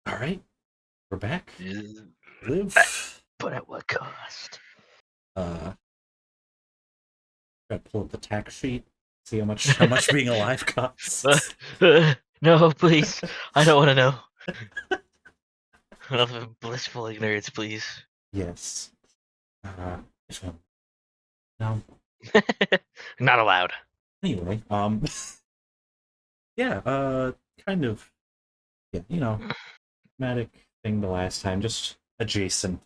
All right, we're back. But Live. at what cost? Uh, Gotta pull up the tax sheet. See how much being alive costs. No, please. I don't want to know. Enough of blissful ignorance, please. Yes. This one. No. Not allowed. Anyway, yeah. Kind of. Yeah, thematic thing the last time. Just adjacent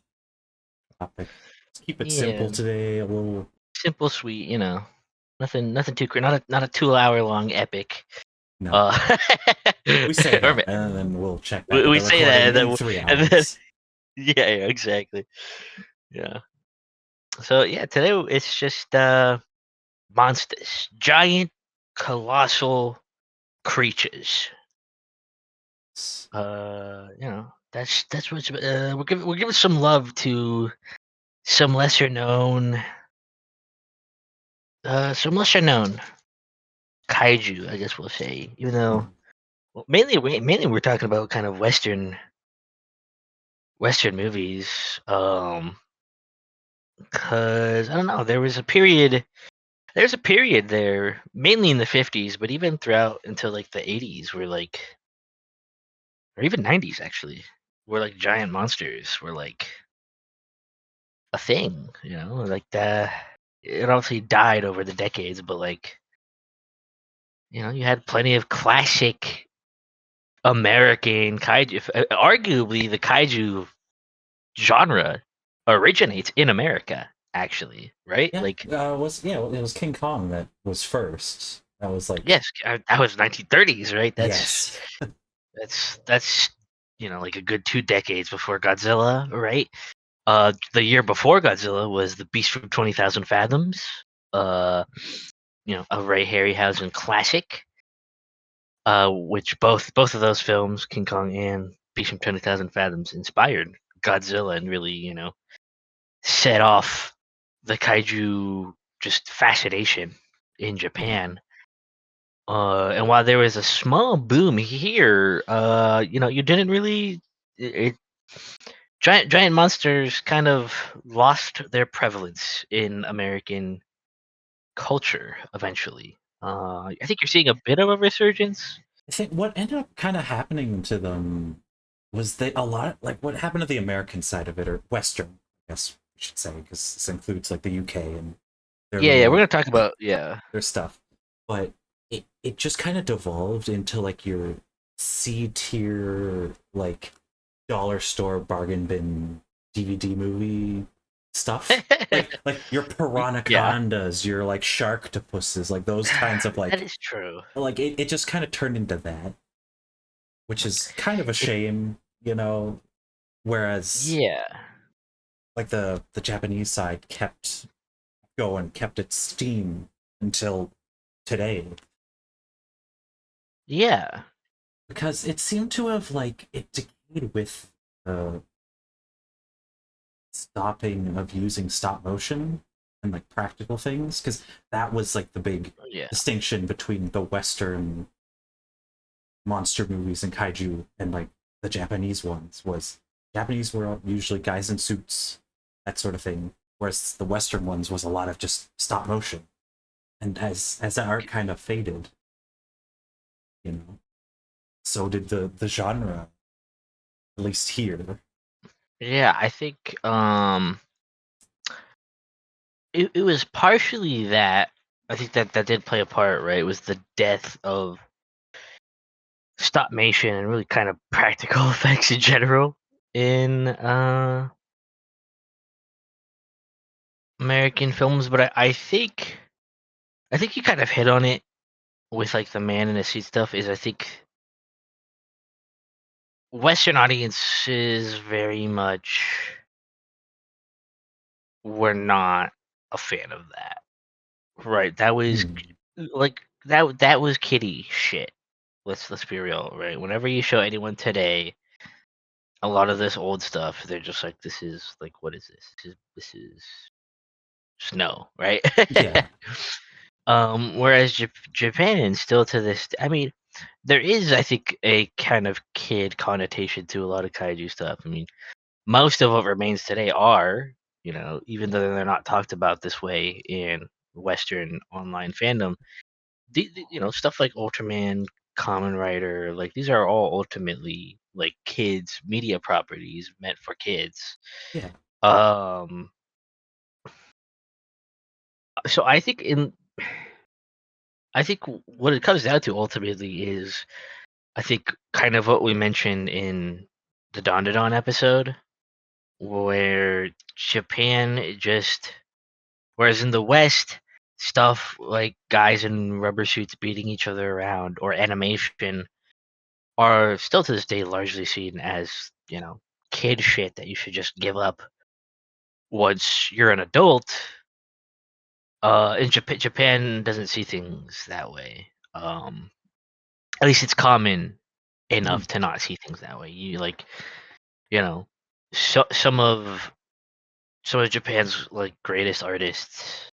topic. Let's keep it simple Yeah, today. A little. simple, sweet. Nothing too not a 2 hour long epic. No. Uh, We say or that, and then we'll check back at we the say that, recording and in then, three and then hours. yeah, exactly. Yeah. So yeah, today it's just monsters, giant, colossal creatures. That's what's we're giving some love to some lesser known some lesser known kaiju, I guess we'll say. Even though, well, mainly we're talking about kind of Western movies. Cause I don't know, there's a period there, mainly in the 50s, but even throughout until like the 80s, where like, or even 90s actually, where like giant monsters were like a thing, like it obviously died over the decades, but like, you had plenty of classic American kaiju. Arguably, the kaiju genre originates in America, actually, right? Yeah, Like, it was King Kong that was first. That was like yes, that was 1930s, right? That's yes. that's that's like a good 2 decades before Godzilla, right? The year before Godzilla was The Beast from 20,000 Fathoms. Uh, a Ray Harryhausen classic, which both of those films, King Kong and Beast from 20,000 Fathoms, inspired Godzilla and really, set off the kaiju just fascination in Japan. And while there was a small boom here, you didn't really it, giant monsters kind of lost their prevalence in American culture eventually. I think you're seeing a bit of a resurgence. I think what ended up kind of happening to them was they a lot like what happened to the American side of it or Western, I guess we should say, because this includes like the UK and their Yeah, we're little gonna talk about, yeah. their stuff. But it just kind of devolved into like your C tier like dollar store bargain bin DVD movie stuff. Like your Yeah, piranhacondas, your like sharktopuses, like those kinds of that like is true. it just kind of turned into that, which is kind of a It, shame. Whereas yeah, like the Japanese side kept going, kept its steam until today. yeah, Because it seemed to have like it decayed with the stopping of using stop motion and like practical things, because that was like the big yeah, distinction between the Western monster movies and kaiju and like the Japanese ones. Was Japanese were usually guys in suits, that sort of thing, whereas the Western ones was a lot of just stop motion. And as that art kind of faded, you know so did the genre, at least here. yeah. I think it was partially that. I think that did play a part, right? It was the death of stop motion and really kind of practical effects in general in American films. But I think you kind of hit on it with like the man in the suit stuff. Is I think Western audiences very much were not a fan of that. Right. That was Hmm. like that was kiddie shit. Let's be real, right? Whenever you show anyone today a lot of this old stuff, they're just like, this is like, what is this? This is just no, right? Yeah. Whereas Japan still to this, I mean, there is, I think, a kind of kid connotation to a lot of kaiju stuff. I mean, most of what remains today are, even though they're not talked about this way in Western online fandom, stuff like Ultraman, Kamen Rider, like these are all ultimately like kids media properties meant for kids. Yeah. Um, so I think what it comes down to ultimately is, I think, kind of what we mentioned in the Don episode, where Japan just, whereas in the West, stuff like guys in rubber suits beating each other around or animation are still to this day largely seen as, kid shit that you should just give up once you're an adult. In Japan doesn't see things that way. At least it's common Mhm. enough to not see things that way. You like, you know, so some of Japan's like greatest artists,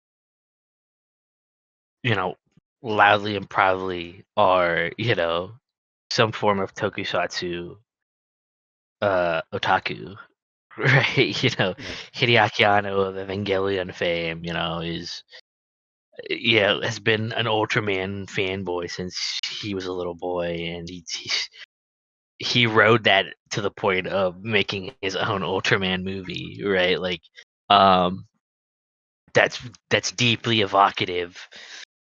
you know, loudly and proudly are, some form of tokusatsu otaku, right? Yeah. Hideaki Anno of Evangelion fame, is has been an Ultraman fanboy since he was a little boy, and he rode that to the point of making his own Ultraman movie, right? Like, um, that's that's deeply evocative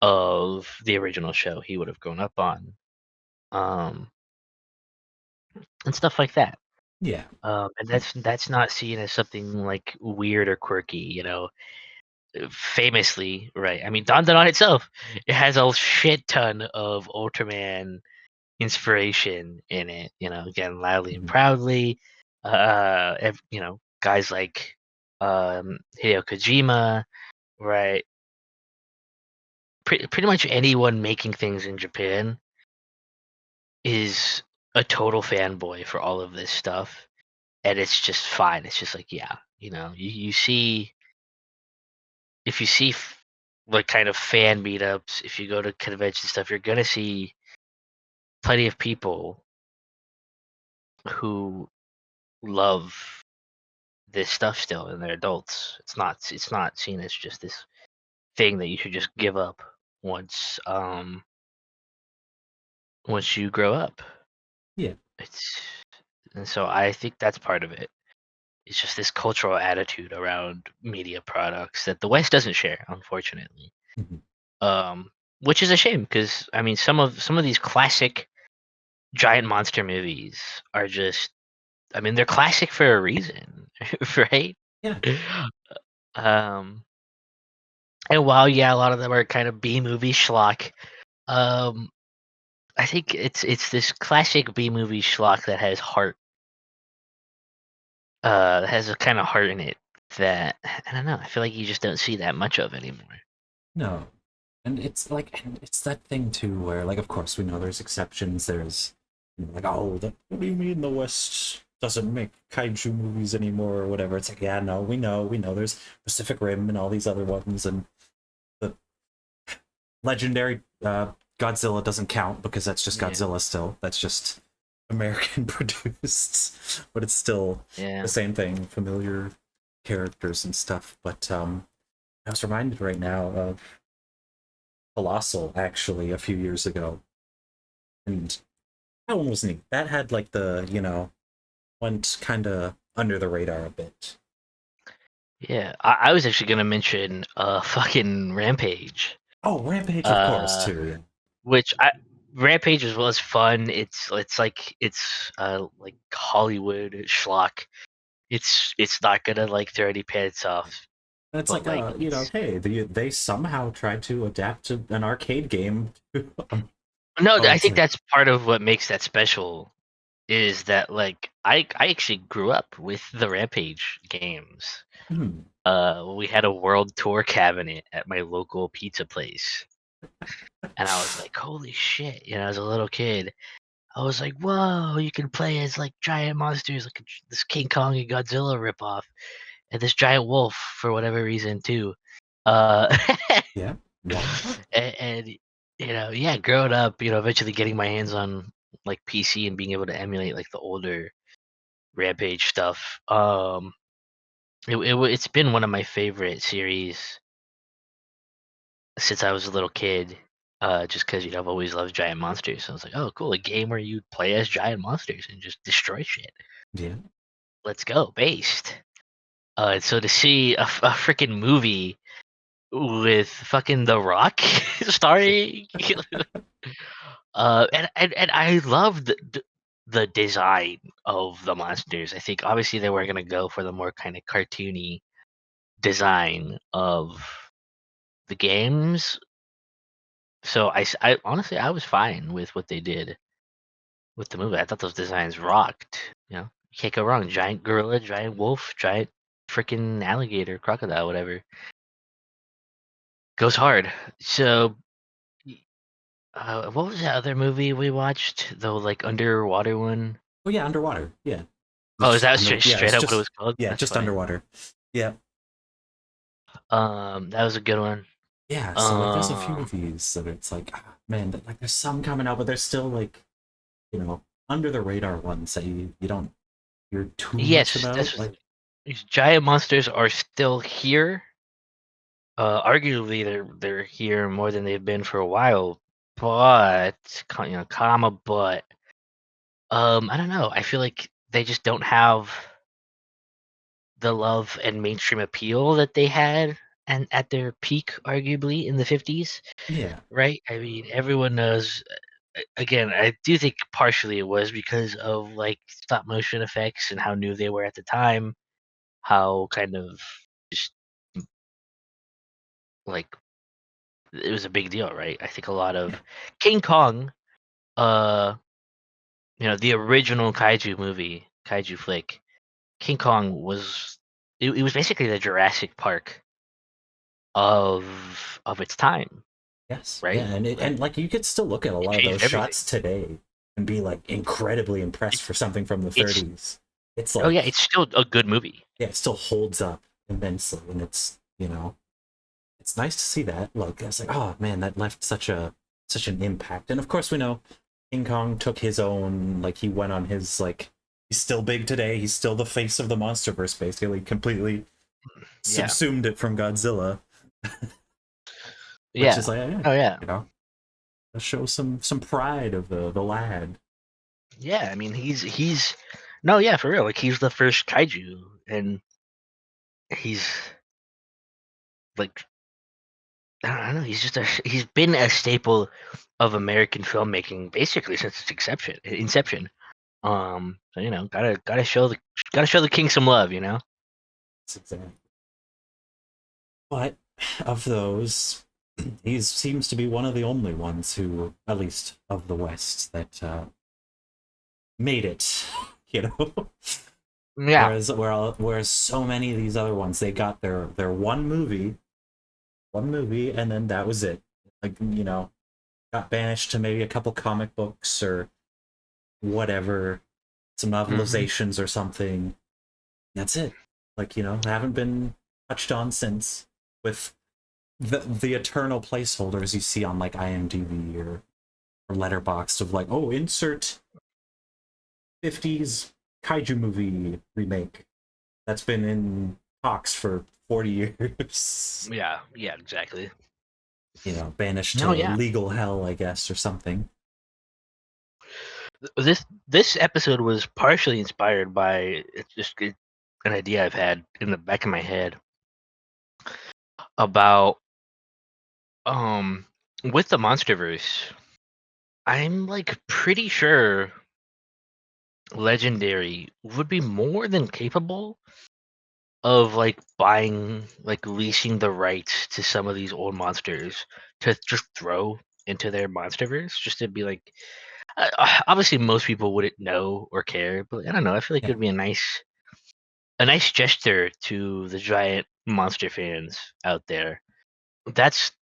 of the original show he would have grown up on, um, and stuff like that. Yeah. And that's not seen as something like weird or quirky, famously, right? I mean, Dandadan itself, it has a shit ton of Ultraman inspiration in it. Again, loudly and Mhm. proudly. Guys like Hideo Kojima, right? Pretty much anyone making things in Japan is a total fanboy for all of this stuff, and it's just fine. It's just like, yeah, you see, if you see like kind of fan meetups, if you go to convention stuff, you're gonna see plenty of people who love this stuff still, and they're adults. It's not seen as just this thing that you should just give up once once you grow up. Yeah. It's and so I think that's part of it. It's just this cultural attitude around media products that the West doesn't share, unfortunately. Mhm. Um, which is a shame because I mean some of these classic giant monster movies are just, I mean, they're classic for a reason, right? Yeah. Um, and while yeah, a lot of them are kind of B movie schlock, um, I think it's this classic B movie schlock that has heart, that has a kind of heart in it that I don't know. I feel like you just don't see that much of anymore. No. And it's that thing too where, like, of course we know there's exceptions. There's, like, oh, what do you mean the West doesn't make kaiju movies anymore or whatever? It's like, yeah, no, we know there's Pacific Rim and all these other ones, and the legendary Godzilla doesn't count because that's just Yeah, Godzilla still. That's just American produced, but it's still yeah, the same thing, familiar characters and stuff. But I was reminded right now of Colossal, actually, a few years ago, and that one was neat. That had like the, went kind of under the radar a bit. yeah. I was actually gonna mention fucking Rampage. Oh, Rampage, of course, Uh, too. Yeah. which I Rampage as well as fun. It's like like Hollywood schlock. It's not gonna like throw any pants off, And it's but like, like hey, they somehow tried to adapt to an arcade game. no, Oh, I it's think like, that's part of what makes that special is that like I actually grew up with the Rampage games. hmm, We had a world tour cabinet at my local pizza place, and I was like, holy shit! As a little kid, I was like, whoa, you can play as like giant monsters, like this King Kong and Godzilla ripoff, and this giant wolf for whatever reason too. Uh, yeah, why not? and yeah, growing up, eventually getting my hands on like PC and being able to emulate like the older Rampage stuff. It's been one of my favorite series since I was a little kid. Just because I've always loved giant monsters. So I was like, oh, cool, a game where you play as giant monsters and just destroy shit. Yeah. Let's go, based. And so to see a freaking movie with fucking The Rock starring, and I love the design of the monsters. I think obviously they were gonna go for the more kind of cartoony design of the games. So I honestly I was fine with what they did with the movie. I thought those designs rocked. You can't go wrong. Giant gorilla, giant wolf, giant freaking alligator, crocodile, whatever. Goes hard. So, what was that other movie we watched? The like underwater one. Oh yeah, underwater. Yeah. It's Oh, is just that under. Yeah, straight it's up what it was just called? yeah, That's just funny. underwater. Yeah. That was a good one. Yeah. So like, there's a few Um, of these that it's like, man, like there's some coming out, but there's still like, under the radar ones that you don't hear too much yes, about. Like, these giant monsters are still here. Arguably, they're here more than they've been for a while. But comma, but I don't know. I feel like they just don't have the love and mainstream appeal that they had and at their peak, arguably in the 50s, yeah, right? I mean, everyone knows. Again, I do think partially it was because of like stop motion effects and how new they were at the time, how kind of just like it was a big deal, right? I think a lot yeah, of King Kong, uh, the original kaiju flick, King Kong was it was basically the Jurassic Park of its time, yes, yeah, right? and like you could still look at a It lot of those changed everything. shots today and be like incredibly It, impressed for something from the it's 30s. It's oh yeah, like, it's still a good movie. yeah, it still holds up immensely, and it's nice to see that. Like, it's like, oh man, that left such an impact. And of course, we know King Kong took his own, like, he went on his, like, he's still big today. He's still the face of the MonsterVerse, basically, completely Yeah, subsumed it from Godzilla, which is yeah, like, yeah, oh yeah, you know, show some pride of the lad. yeah. I mean, he's no, yeah, for real. Like he's the first kaiju, and he's like I don't know. He's been a staple of American filmmaking basically since its inception. So gotta show the king some love, you know. It's exactly. But of those, he seems to be one of the only ones who, at least of the West, that made it. You know, Yeah. whereas so many of these other ones, they got their one movie, and then that was it. Like, got banished to maybe a couple comic books or whatever, some Hmm. novelizations or something. That's it. Like, haven't been touched on since, with the eternal placeholders you see on like IMDb or Letterboxd of like, oh, insert 50s kaiju movie remake that's been in talks for 40 years. Yeah. Yeah. Exactly. Banished No. to Yeah. legal hell, I guess, or something. This episode was partially inspired by an idea I've had in the back of my head about with the MonsterVerse. I'm like pretty sure Legendary would be more than capable of like buying like leasing the rights to some of these old monsters to just throw into their MonsterVerse just to be like obviously most people wouldn't know or care, but I don't know. I feel like it Yeah, would be a nice gesture to the giant monster fans out there. That's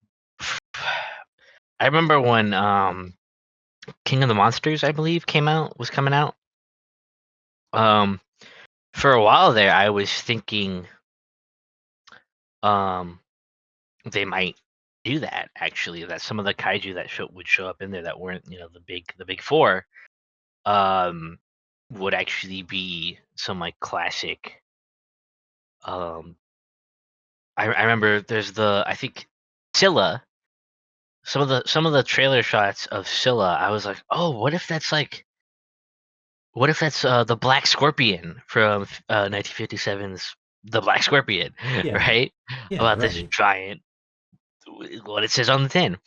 I remember when King of the Monsters, I believe, was coming out. Um for a while there I was thinking um they might. do that actually. That some of the kaiju that would show up in there that weren't the big four, um, would actually be some like classic. I remember there's I think Scylla. Some of the trailer shots of Scylla, I was like, oh, what if that's the Black Scorpion from 1957's The Black Scorpion, Yeah, right? yeah, About this right. giant, what it says on the tin,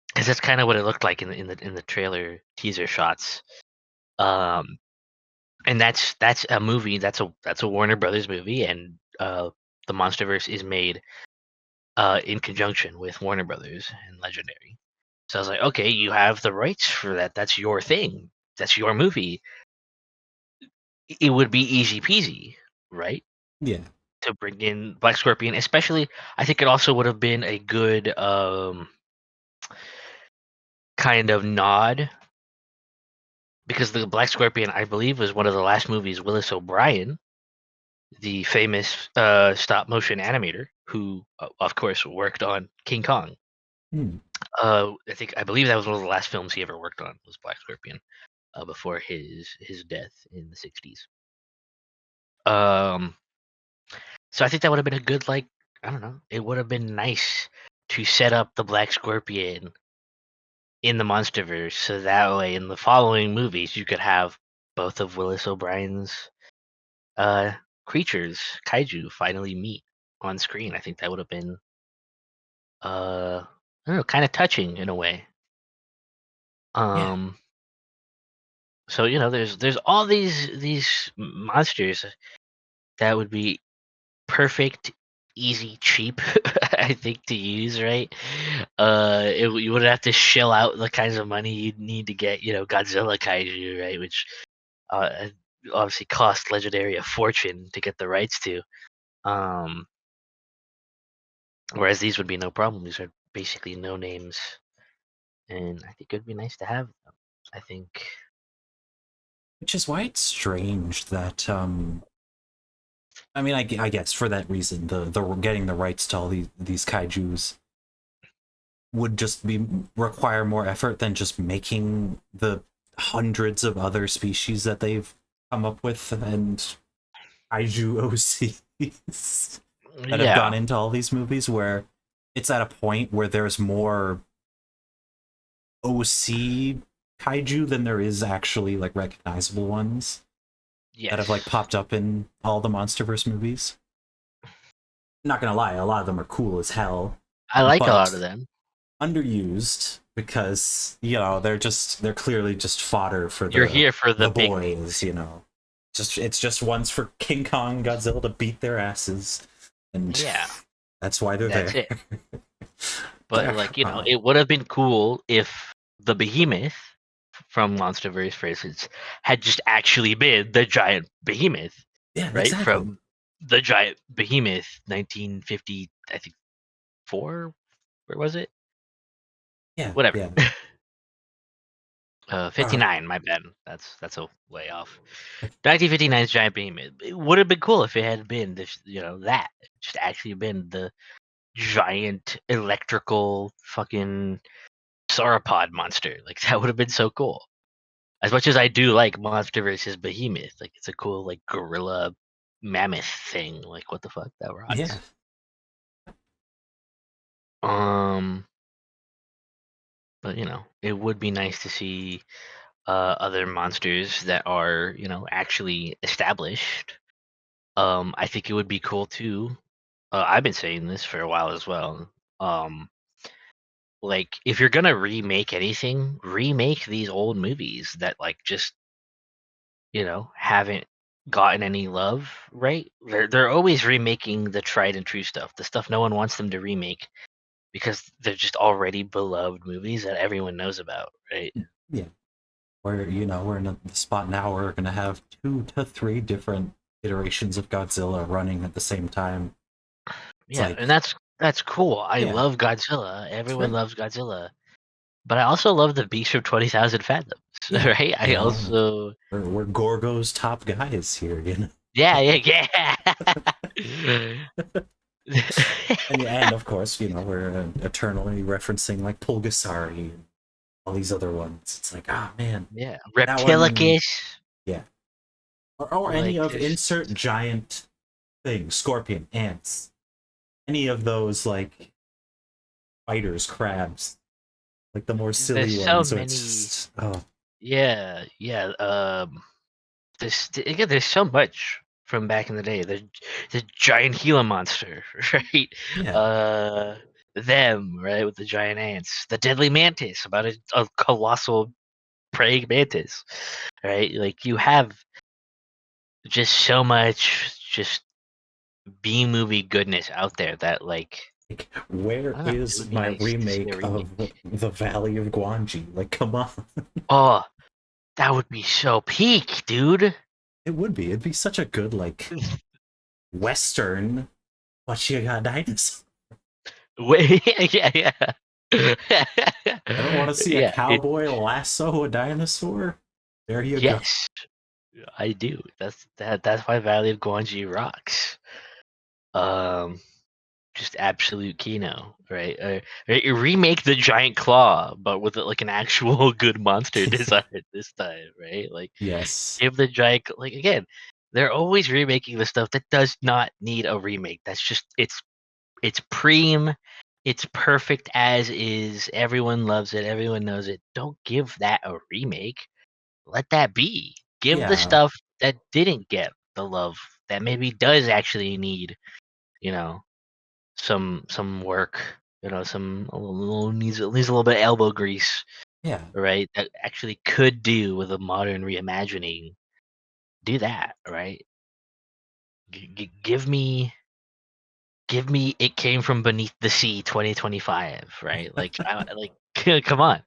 because that's kind of what it looked like in the trailer teaser shots. Um, and that's a movie. That's a Warner Brothers movie, and the MonsterVerse is made in conjunction with Warner Brothers and Legendary. So I was like, okay, you have the rights for that. That's your thing. That's your movie. It would be easy peasy, right? Yeah, To bring in Black Scorpion, especially. I think it also would have been a good kind of nod because the Black Scorpion, I believe, was one of the last movies Willis O'Brien, the famous stop motion animator, who of course worked on King Kong. hmm. I believe that was one of the last films he ever worked on was Black Scorpion before his death in the 60s. Um, so I think that would have been a good, like, I don't know, it would have been nice to set up the Black Scorpion in the MonsterVerse, so that way in the following movies you could have both of Willis O'Brien's uh creatures, kaiju, finally meet on screen. I think that would have been I don't know, kind of touching in a way. Yeah, Um, so there's all these monsters that would be perfect, easy, cheap. I think to use, right? You wouldn't have to shell out the kinds of money you'd need to get, Godzilla kaiju, right? Which uh, obviously cost Legendary a fortune to get the rights to. Um, whereas these would be no problem. These are basically no names, and I think it would be nice to have them. I think. which is why it's strange that I mean, I guess for that reason, the getting the rights to all these kaiju's would just be require more effort than just making the hundreds of other species that they've come up with and kaiju OCs that have gone Yeah. into all these movies, where it's at a point where there's more OC kaiju than there is actually like recognizable ones that have like Yes. popped up in all the MonsterVerse movies. Not gonna lie, a lot of them are cool as hell, I like a lot of but them. underused because they're clearly just fodder for You're here for the the big names. boys. It's just ones for King Kong, Godzilla to beat their asses, and Yeah, that's why they're that's there. it. But like, Uh, it would have been cool if the Behemoth from MonsterVerse, for instance, had just actually been the giant behemoth, yeah, right? exactly. From the giant behemoth, 1950, I think, four. Where was it? Yeah, Whatever. yeah. 59. My bad. That's a way off. 1959's giant behemoth. It would have been cool if it had been this, that just actually been the giant electrical fucking sauropod monster. Like that would have been so cool. As much as I do like Monster versus Behemoth, like it's a cool like gorilla mammoth thing. Like what the fuck? That Yeah, rocks. Um, but it would be nice to see other monsters that are, actually established. I think it would be cool too. I've been saying this for a while as well. Like if you're gonna remake anything, remake these old movies that like just haven't gotten any love, right? They're always remaking the tried and true stuff, the stuff no one wants them to remake because they're just already beloved movies that everyone knows about, right? yeah. We're in a spot now where we're gonna have 2 to 3 different iterations of Godzilla running at the same time. It's Yeah, like, and that's cool. I yeah, love Godzilla. it's Everyone great. loves Godzilla. But I also love the Beast from 20,000 Fathoms, Yeah, right? I also we're Gorgo's top guys here. yeah, yeah, yeah. And of course, we're eternally referencing like Pulgasari and all these other ones. It's like, ah, man, Yeah, that one, Reptilicus. yeah. Or any Like of there's insert giant things, scorpion, ants, any of those like spiders, crabs, like the more silly there's so ones. So it's many. just, oh, Yeah. There's so much from back in the day. The giant Gila monster, right? yeah. Uh, them, right, with the giant ants. The deadly mantis, about a colossal praying mantis, right? Like you have just so much just B movie goodness out there that like Like, where I don't know. It is would be my nice to see a remake remake. of the Valley of Guanji? Like, come on. Oh, that would be so peak, dude. It would be. It'd be such a good, like, Western, but you got dinosaurs. Wait, yeah. Ever want to see a Yeah, cowboy lasso a dinosaur? There you go. yes, I do. That's why Valley of Guanji rocks. Um, just absolute Kino, right? Right, you remake the giant claw, but with like an actual good monster design this time, right? Like Yes. give the giant like again, they're always remaking the stuff that does not need a remake. That's just it's preem, it's perfect as is. Everyone loves it. Everyone knows it. Don't give that a remake. Let that be. Give the Yeah. stuff that didn't get the love that maybe does actually need, you know, some work. Some needs a little bit of elbow grease, Yeah. right? That actually could do with a modern reimagining. Do that, right? Give me it came from beneath the sea 2025, right? Like come on.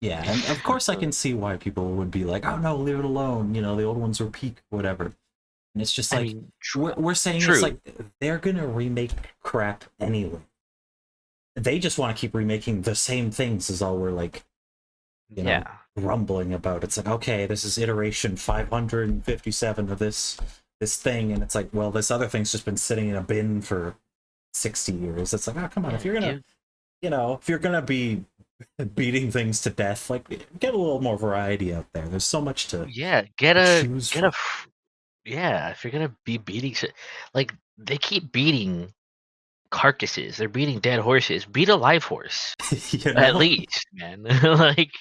Yeah. And of course, I can see why people would be like, oh no, leave it alone. The old ones were peak, whatever. And it's just I like, mean, we're saying it's true. like they're going to remake crap anyway. They just want to keep remaking the same things, is all we're like, Yeah. grumbling about. It's like, okay, this is iteration 557 of this thing, and it's like, well, this other thing's just been sitting in a bin for 60 years. It's like, oh, come on, if Yeah, you're gonna, give if you're gonna be beating things to death, like, get a little more variety out there. There's so much to yeah, choose from. yeah, if you're gonna be beating like they keep beating carcasses, they're beating dead horses. Beat a live horse you at know least, man. Like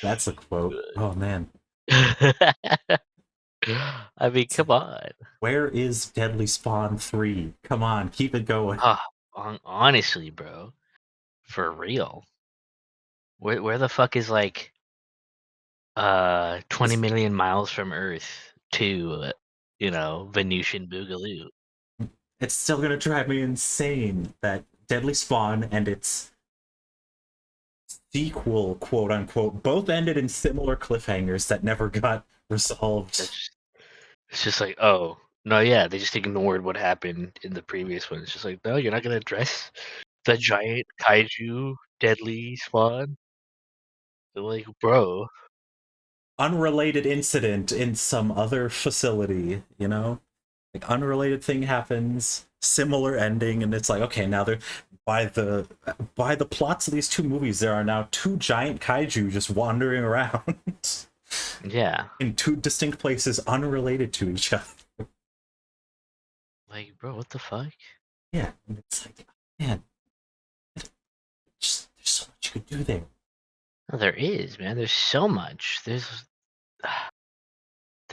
that's a quote. Oh man. I mean, It's come like, on. where is Deadly Spawn 3? Come on, keep it going. Ah, honestly, bro, for real. Where the fuck is like 20 million miles from Earth to Venusian Boogaloo? It's still gonna drive me insane that Deadly Spawn and its sequel, quote unquote, both ended in similar cliffhangers that never got resolved. That's It's just like, oh no, yeah, they just ignored what happened in the previous one. It's just like, no, you're not gonna address the giant kaiju deadly spawn. They're like, bro, Unrelated incident in some other facility. Like, unrelated thing happens, similar ending, and it's like, okay, now they're by the plots of these two movies, there are now two giant kaiju just wandering around yeah, in two distinct places unrelated to each other. like, bro, what the fuck? Yeah, and it's like, man, there's so much you could do there. No, there is, man. There's so much. There's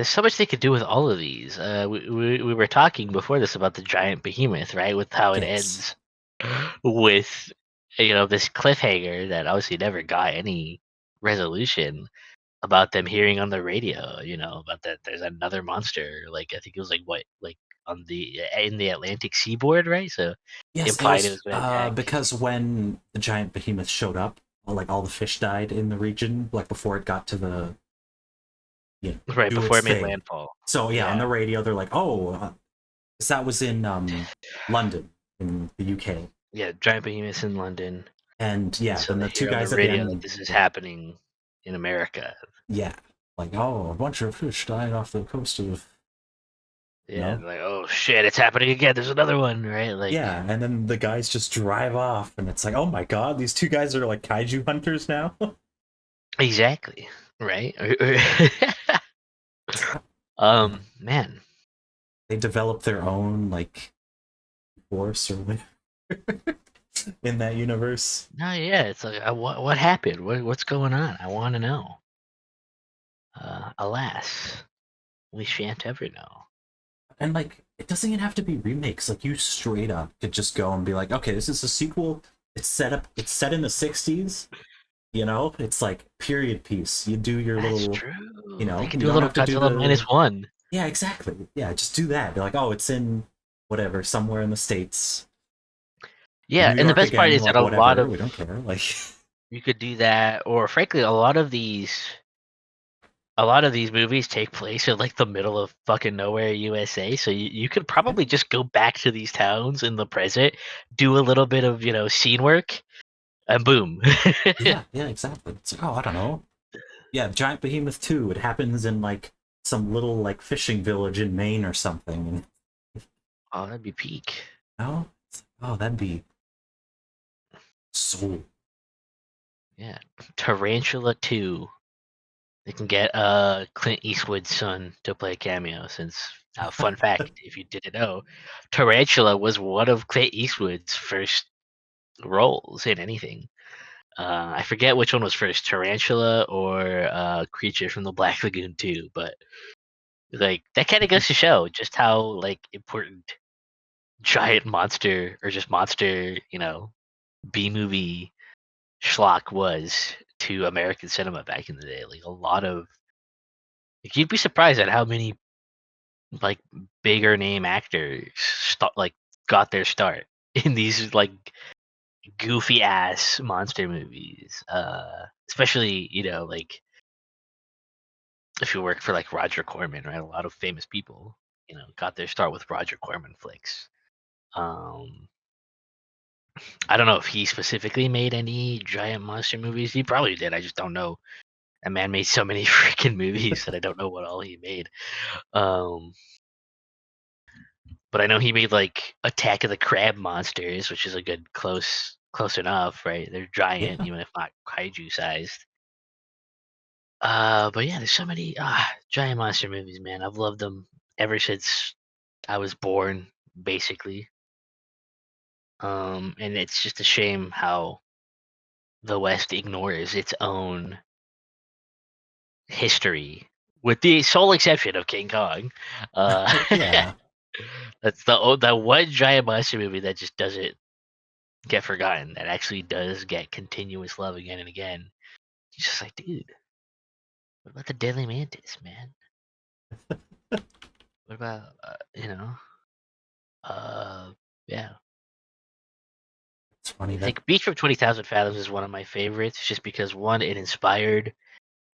so much they could do with all of these. We were talking before this about the giant behemoth, right? With how it Yes. ends with this cliffhanger that obviously never got any resolution about them hearing on the radio, about that there's another monster. Like I think it was like what, like on the in the Atlantic seaboard, right? So Yes, it implied it was was going to attack. because when the giant behemoth showed up, like, all the fish died in the region, like, before it got to Right do before its it made thing. landfall. So yeah, on Yeah, the radio they're like, oh, 'cause that was in London, in the UK, yeah, giant behemoths in London, and and yeah, so then they the two hear on the guys at the radio that end, this is yeah, happening in America. yeah, like, oh, a bunch of fish died off the coast of Yeah, like, oh shit, it's happening again. There's another one, right? Like, Yeah, and then the guys just drive off, and it's like, oh my god, these two guys are like kaiju hunters now. exactly, right? Yeah. Man, They develop their own like force or whatever in that universe. no, yeah, it's like, what happened? What's going on? I want to know. Alas, we shan't ever know. And like, it doesn't even have to be remakes. Like, you straight up could just go and be like, okay, this is a sequel. It's set up. It's set in the '60s. You know, it's like period piece. You do your That's little. You true. They know, could you do a don't little have to do Godzilla the. -1. Yeah, exactly. Yeah, just do that. Be like, oh, it's in whatever somewhere in the states. Yeah, New and the York best part again. is that Like, a lot whatever. of We don't care. Like, you could do that, or frankly, a lot of these movies take place in like the middle of fucking nowhere, USA. So you could yeah, probably just go back to these towns in the present, do a little bit of scene work, and boom. yeah, exactly. It's like, oh, I don't know. Yeah, Giant Behemoth 2. It happens in like some little like fishing village in Maine or something. Oh, that'd be peak. No, oh, that'd be so. Yeah, Tarantula 2. They can get Clint Eastwood's son to play a cameo. Since fun fact, if you didn't know, Tarantula was one of Clint Eastwood's first roles in anything. I forget which one was first, Tarantula or Creature from the Black Lagoon 2, but like that kind of goes to show just how like important giant monster or just monster, B movie schlock was to American cinema back in the day. Like a lot of like, you'd be surprised at how many like bigger name actors like got their start in these like goofy ass monster movies. Especially, like if you work for like Roger Corman, right? A lot of famous people, got their start with Roger Corman flicks. Um, I don't know if he specifically made any giant monster movies. He probably did. I just don't know. That man made so many freaking movies that I don't know what all he made. Um, but I know he made like Attack of the Crab Monsters, which is a good close enough, right? They're giant, Yeah, even if not kaiju sized. But yeah, there's so many giant monster movies, man. I've loved them ever since I was born, basically. And it's just a shame how the West ignores its own history, with the sole exception of King Kong. Uh, yeah, that's the one giant monster movie that just doesn't get forgotten. That actually does get continuous love again and again. It's just like, dude, what about the Deadly Mantis, man? What about uh, yeah. it's funny I that. think Beach from 20,000 Fathoms is one of my favorites, just because one, it inspired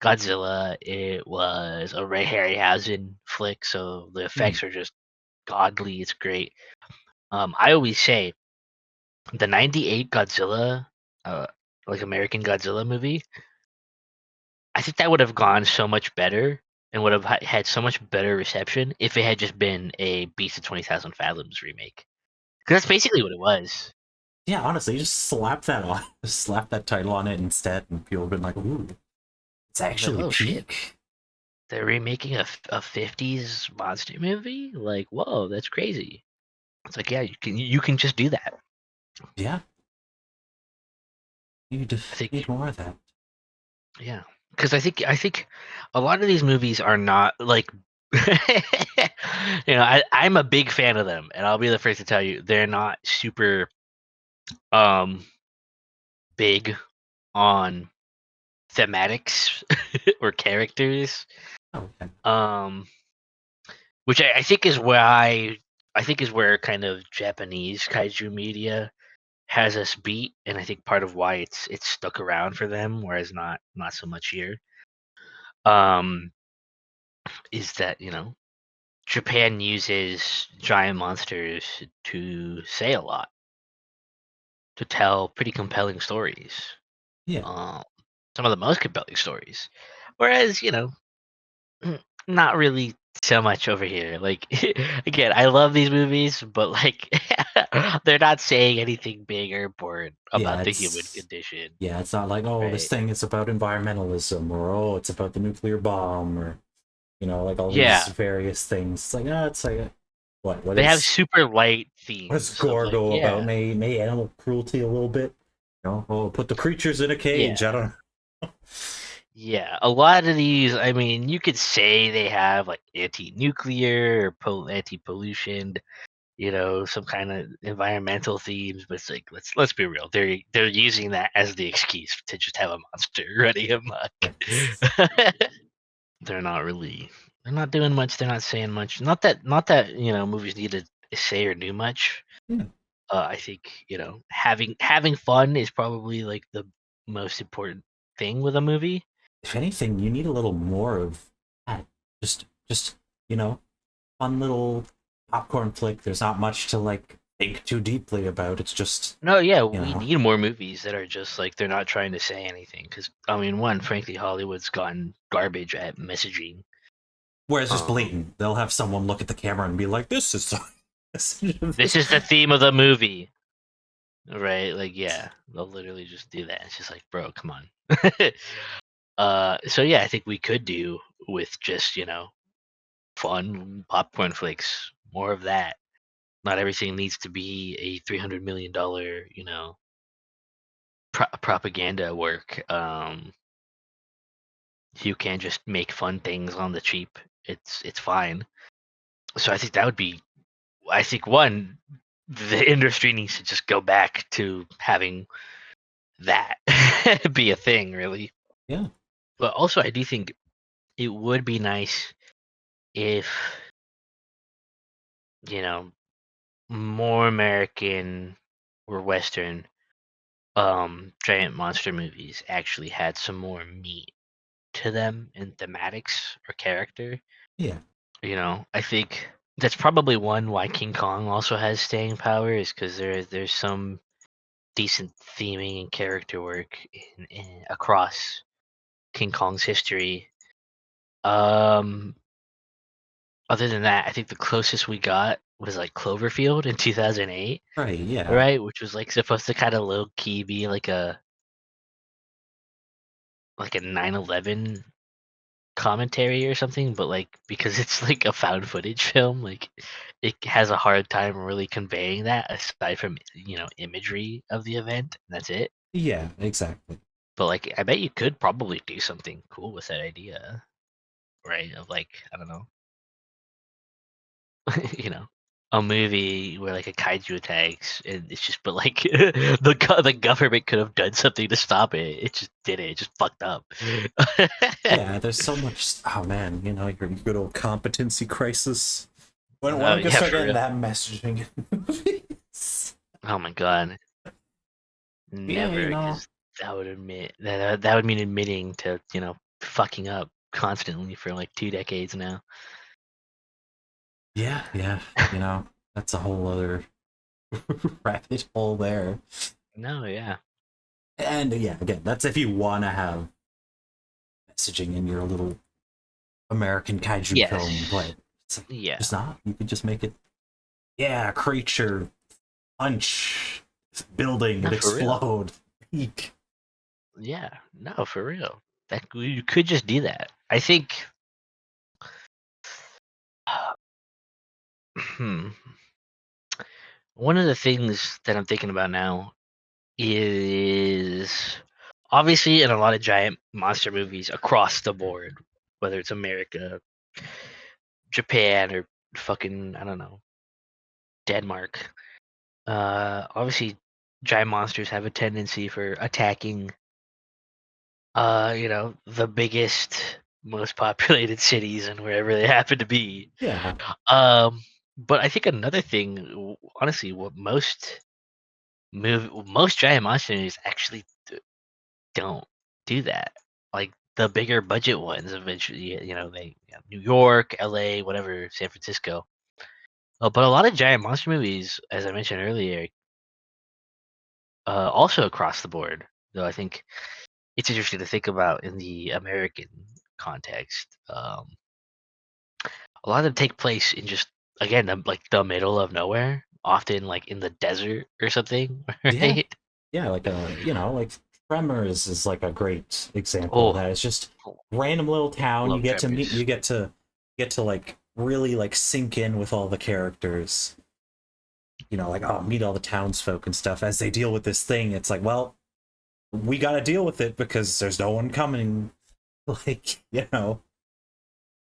Godzilla. It was a Ray Harryhausen flick, so the Hmm, effects are just godly. It's great. I always say the '98 Godzilla, uh, like American Godzilla movie, I think that would have gone so much better and would have had so much better reception if it had just been a Beast of 20,000 Fathoms remake. Because that's basically what it was. yeah, honestly, just slap that on, just slap that title on it instead, and people have been like, ooh, it's I was like, actually oh shit, peak. they're remaking a '50s monster movie? Like, whoa, that's crazy. It's like, yeah, you can just do that. Yeah, you I need think, more of that. yeah, because I think a lot of these movies are not like, I'm a big fan of them, and I'll be the first to tell you they're not super um big on thematics or characters. Oh, yeah, Um, which I think is why I think is where kind of Japanese kaiju media has us beat, and I think part of why it's stuck around for them, whereas not so much here. Um, is that Japan uses giant monsters to say a lot, to tell pretty compelling stories. yeah, Um, some of the most compelling stories, whereas not really so much over here. Like again, I love these movies, but like they're not saying anything big or important Yeah, about the human it's condition, yeah, it's not like, oh, this right? thing is about environmentalism, or oh, it's about the nuclear bomb, or like all these Yeah, various things. It's like, it's like, what they have is super light what is themes of like, Gorgo about? yeah, May animal cruelty a little bit. Oh, put the creatures in a cage. I yeah, don't know. yeah. A lot of these, I mean, you could say they have like anti-nuclear or anti-pollution, some kind of environmental themes, but it's like let's be real. They're using that as the excuse to just have a monster running amok. Yes. They're not doing much, they're not saying much. Not that movies need to say or do much. Yeah. I think, having fun is probably like the most important thing with a movie. If anything, you need a little more of that. Just fun little popcorn flick. There's not much to like think too deeply about. It's just No, yeah, you we know. need more movies that are just like they're not trying to say anything. Because I mean, one, frankly, Hollywood's gotten garbage at messaging. Whereas just Um, blatant, they'll have someone look at the camera and be like, "This is this is the theme of the movie, right? Like, yeah, they'll literally just do that. It's just like, bro, come on. So yeah, I think we could do with just fun popcorn flicks, more of that. Not everything needs to be a $300 million, propaganda work. You can just make fun things on the cheap. It's fine. So I think that would be. I think one, the industry needs to just go back to having that be a thing, really. yeah, But also, I do think it would be nice if you know more American or Western giant monster movies actually had some more meat to them and thematics or character. yeah, I think that's probably one why King Kong also has staying power is because there's some decent theming and character work across King Kong's history. Um, Other than that, I think the closest we got was like Cloverfield in 2008, right, yeah, right? Which was like supposed to kind of low key be like a 9/11 commentary or something, but like because it's like a found footage film, like it has a hard time really conveying that aside from imagery of the event. And that's it. yeah, exactly. But like I bet you could probably do something cool with that idea, right? Of like I don't know, you know, a movie where like a kaiju attacks and it's just but like the government could have done something to stop it. It just did it. It just fucked up. Yeah, there's so much. Oh man, your good old competency crisis. When Oh we can yeah, start for getting real. that messaging in movies. Oh my god. Yeah, Never, because that would mean admitting to fucking up constantly for like 2 decades now. yeah, that's a whole other rabbit hole there. No, yeah, And yeah, again, that's if you want to have messaging in your little American kaiju film, yes, but it's yeah, just not. You could just make it, yeah, creature, punch, building, no, and for real, explode, peak. yeah, no, for real. That you could just do that. I think. Hmm, one of the things that I'm thinking about now is obviously in a lot of giant monster movies across the board, whether it's America, Japan, or fucking I don't know, Denmark. Obviously, giant monsters have a tendency for attacking, the biggest, most populated cities and wherever they happen to be. Yeah, Um, but I think another thing, honestly, what most giant monsters actually don't do that. Like the bigger budget ones, eventually, New York, L.A., whatever, San Francisco. But a lot of giant monster movies, as I mentioned earlier, also across the board. Though I think it's interesting to think about in the American context. a lot of them take place in just again like the middle of nowhere, often like in the desert or something, Yeah, right? yeah, like like Tremors is like a great example of Oh, that. It's just random little town. You love get to meet, Tremors. get to like really like sink in with all the characters. Like, oh, meet all the townsfolk and stuff as they deal with this thing. It's like, well, we got to deal with it because there's no one coming, like,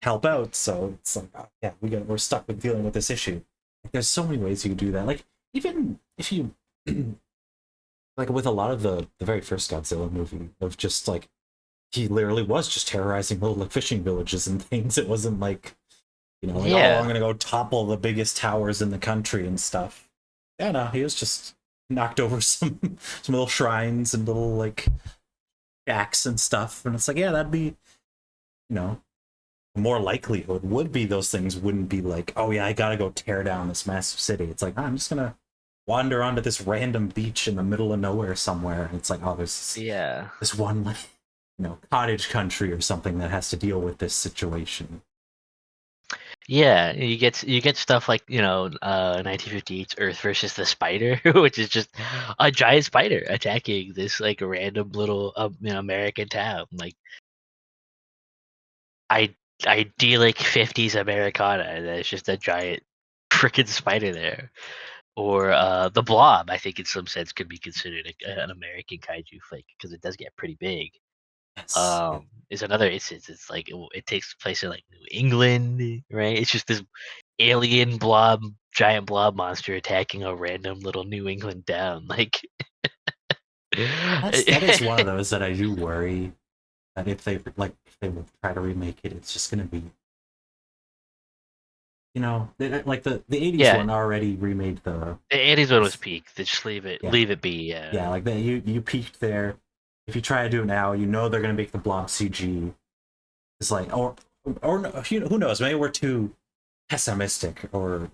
help out. So it's like, oh, yeah, we're stuck with dealing with this issue. Like, there's so many ways you can do that. Like, even if you like with a lot of the very first Godzilla movie of just like he literally was just terrorizing little like fishing villages and things. It wasn't like like, oh, I'm Yeah, gonna go topple the biggest towers in the country and stuff. Yeah, no, he was just knocked over some little shrines and little like shacks and stuff, and it's like, yeah, that'd be you know more likelihood would be those things wouldn't be like, oh yeah, I gotta go tear down this massive city. It's like, I'm just gonna wander onto this random beach in the middle of nowhere somewhere, and it's like, oh, there's yeah, this one like cottage country or something that has to deal with this situation. yeah. You get stuff like 1958's Earth versus the Spider, which is just a giant spider attacking this like random little American town. Like I idyllic 50s Americana, and there's just a giant freaking spider there. Or the Blob, I think in some sense could be considered an American kaiju flick because it does get pretty big. Yes, yeah. Is another instance. It's like it takes place in like New England, right? It's just this alien blob, giant blob monster attacking a random little New England town. Like, That is one of those that I do worry that if they will try to remake it, it's just gonna be like the 80s yeah, one already remade the 80s one was peak. They just yeah, leave it be. Yeah, yeah, like that you peaked there. If you try to do it now, they're gonna make the blob CG. It's like, or who knows, maybe we're too pessimistic, or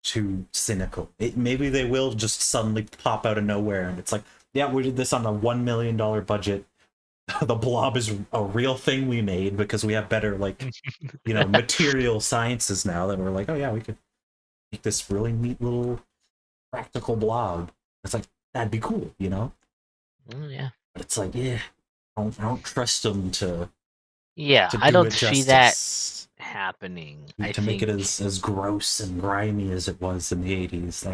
too cynical. Maybe they will just suddenly pop out of nowhere and it's like, yeah, we did this on a $1 million budget. The blob is a real thing we made because we have better like material sciences now, that we're like, oh yeah, we could make this really neat little practical blob. It's like, that'd be cool. yeah, But it's like, yeah, I don't trust them yeah. to I do don't it see that justice, happening. I to make it think as gross and grimy as it was in the 80s.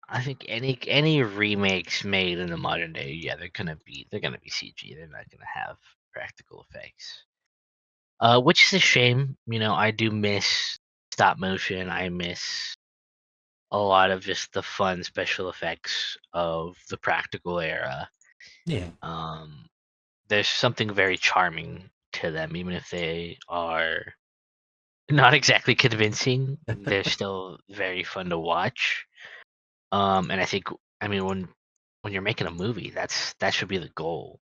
I think any remakes made in the modern day, yeah, they're gonna be CG. They're not gonna have practical effects. Which is a shame. I do miss stop motion. I miss a lot of just the fun special effects of the practical era. Yeah. Um, there's something very charming to them, even if they are not exactly convincing. They're still very fun to watch. And I think, I mean, when you're making a movie, that should be the goal,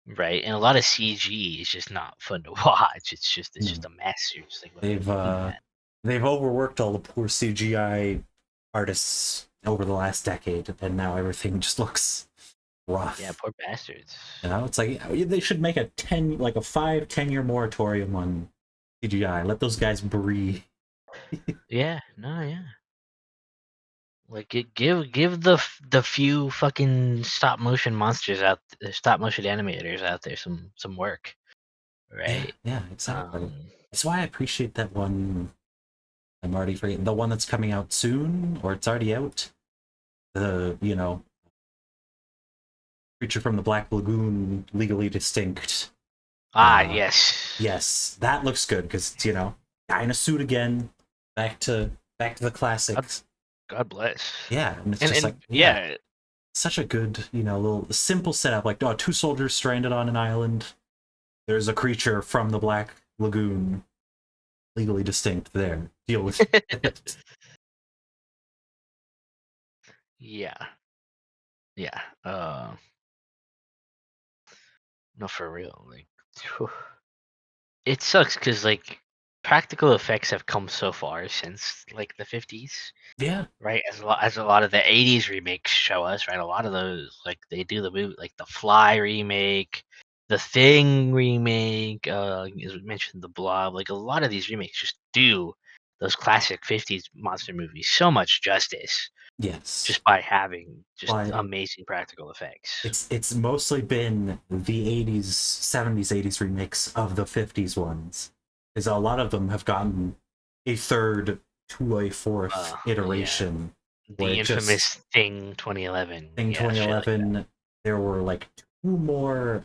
right? And a lot of CG is just not fun to watch. It's No. just a mess. You're just like, what are we They've looking uh at? they've overworked all the poor CGI artists over the last decade, and now everything just looks Yeah, rough. poor bastards. It's like, they should make a 5-10 year moratorium on CGI. Let those guys breathe. Yeah, no, yeah. Like give the few fucking stop motion animators out there some work, Yeah, right? yeah, exactly. Um, That's why I appreciate that one. I'm already forgetting the one that's coming out soon, or it's already out. The Creature from the Black Lagoon, Legally Distinct. Uh, yes. yes, that looks good because it's guy in a suit again, back to the God, classics. God bless. Yeah, and it's just like, And yeah, yeah, such a good little simple setup. Like, oh, two soldiers stranded on an island. There's a creature from the Black Lagoon, legally distinct. There, deal with it. yeah, yeah. No, for real. Like, phew. It sucks because like practical effects have come so far since like the 50s, Yeah, right? As a lot of the 80s remakes show us, right? A lot of those, like they do the movie, like the Fly remake, the Thing remake, as we mentioned, The Blob. Like a lot of these remakes just do those classic '50s monster movies so much justice Yes. just by having just But amazing practical effects. it's mostly been the 80s, 70s, 80s remix of the 50s ones. Because a lot of them have gotten a third to a fourth Yeah, iteration where the it just infamous Thing 2011. thing Yeah, shit like that. 2011 there were like two more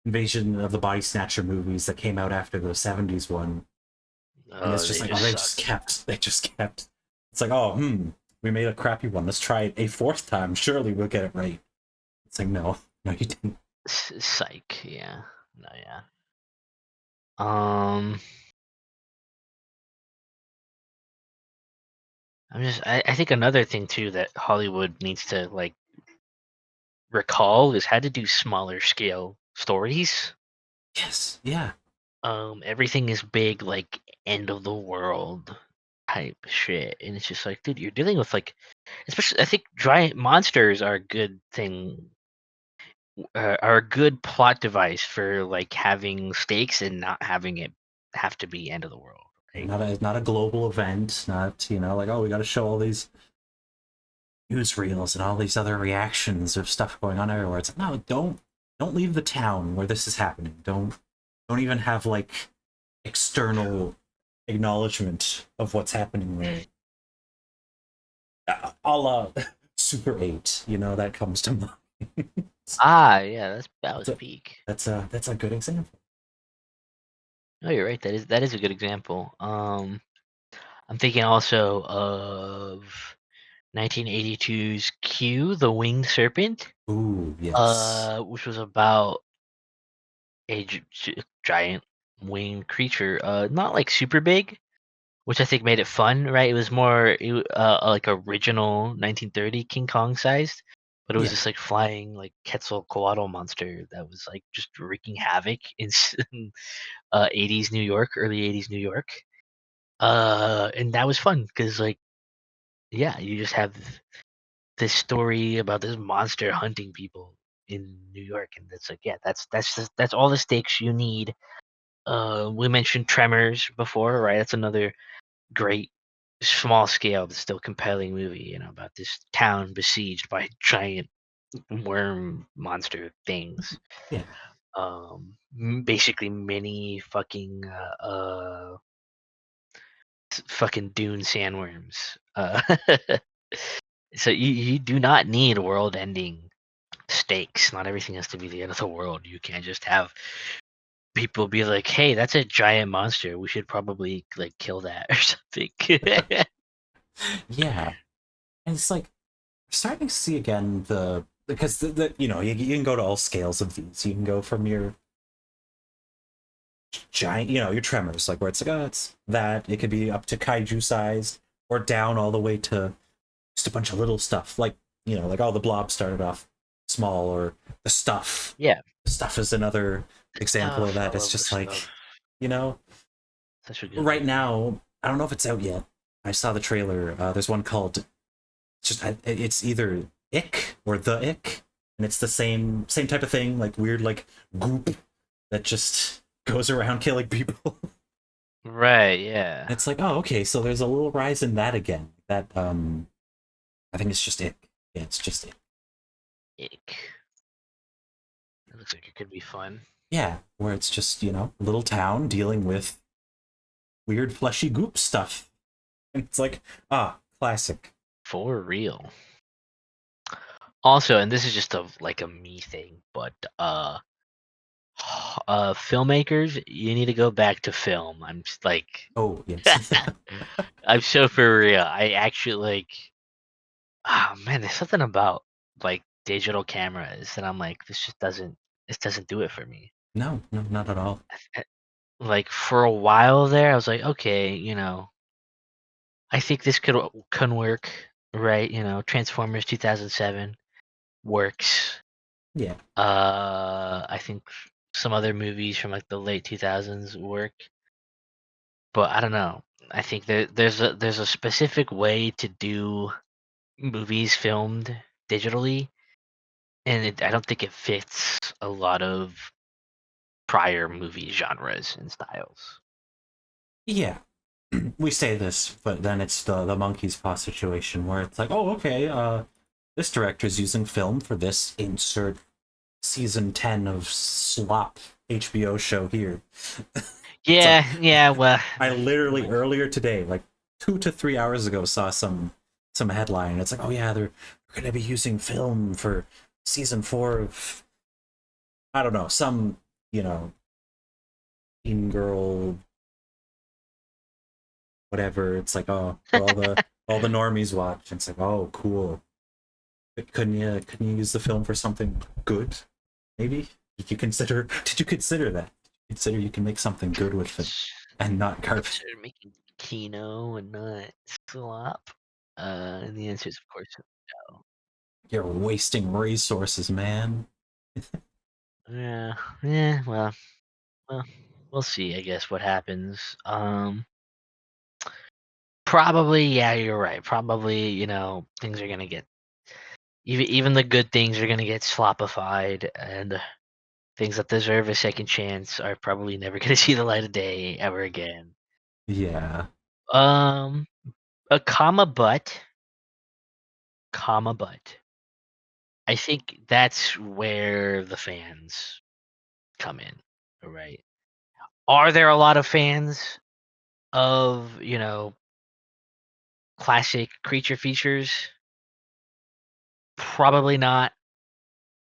Invasion of the Body Snatcher movies that came out after the 70s one. And it's Oh, just they like, oh, just sucked. they just kept. It's like, oh, we made a crappy one. Let's try it a fourth time. Surely we'll get it right. It's like, no, no, you didn't. Psych. Yeah. No. Yeah. Um. I think another thing too that Hollywood needs to like recall is how to do smaller scale stories. Yes, yeah. Everything is big, like end of the world type shit, and it's just like, dude, you're dealing with like, especially I think giant monsters are a good thing, are a good plot device for like having stakes and not having it have to be end of the world, right? Not a global event. Not like, oh, we got to show all these newsreels and all these other reactions of stuff going on everywhere. It's like, no, don't leave the town where this is happening. Don't even have like external acknowledgement of what's happening there. A la Super 8, that comes to mind. Ah, yeah, that was So peak. that's a good example. No, you're right. That is a good example. I'm thinking also of 1982's Q, the Winged Serpent, Ooh, yes. which was about a giant winged creature, not like super big, which I think made it fun, right? It was more like original 1930 King Kong sized, but it was Yeah, this like flying like Quetzalcoatl monster that was like just wreaking havoc in 80s New York, early 80s New York. And that was fun because like yeah, you just have this story about this monster hunting people in New York, and it's like yeah, that's all the stakes you need. We mentioned Tremors before, right? That's another great small scale but still compelling movie, about this town besieged by giant worm monster things. yeah, Basically mini fucking fucking dune sandworms. So you do not need world ending stakes. Not everything has to be the end of the world. You can't just have people be like, "Hey, that's a giant monster. We should probably like kill that or something." yeah. And it's like starting to see again because the you can go to all scales of these. You can go from your giant, your tremors, like where it's like, oh, it's that. It could be up to kaiju sized, or down all the way to just a bunch of little stuff. Like like all the blobs started off small, or the stuff. Yeah, The stuff is another example of stuff. I that. It's love the just like stuff. you know, Such a good right movie. now. I don't know if it's out yet. I saw the trailer. There's one called it's either Ick or the Ick, and it's the same type of thing, like weird like goop that just goes around killing people. Right. Yeah. It's like, oh, okay, so there's a little rise in that again. That I think it's just Ick. Yeah, it's just Ick. Ick. It looks like it could be fun. Yeah, where it's just little town dealing with weird fleshy goop stuff. And it's like, classic. For real. Also, and this is just like a me thing, but filmmakers, you need to go back to film. I'm just like, Oh yes. I'm so for real. I actually like, oh man, there's something about like digital cameras that I'm like, this doesn't do it for me. No, no, not at all. I- Like for a while there, I was like, okay, I think this can work, right? Transformers 2007 works. Yeah, I think some other movies from like the late 2000s work, but I don't know. I think there's a specific way to do movies filmed digitally, and I don't think it fits a lot of prior movie genres and styles. Yeah. We say this, but then it's the monkey's paw situation where it's like, oh, okay, this director's using film for this insert season 10 of slop HBO show here. Yeah, yeah. Well, I literally earlier today, like 2 to 3 hours ago, saw some headline. It's like, oh yeah, they're gonna be using film for season 4 of, I don't know, some, you know, teen girl, whatever. It's like, oh, for all the normies watch. It's like, oh, cool. But couldn't you use the film for something good? Maybe. Did you consider that? Consider you can make something good with it and not garbage. Consider making Kino and not slop. And the answer is, of course, no. You're wasting resources, man. Yeah, yeah. Well, we'll see. I guess what happens. Probably, yeah. You're right. Probably, things are gonna get even the good things are gonna get slopified, and things that deserve a second chance are probably never gonna see the light of day ever again. Yeah. Um, a comma but. I think that's where the fans come in, right? Are there a lot of fans of, classic creature features? Probably not,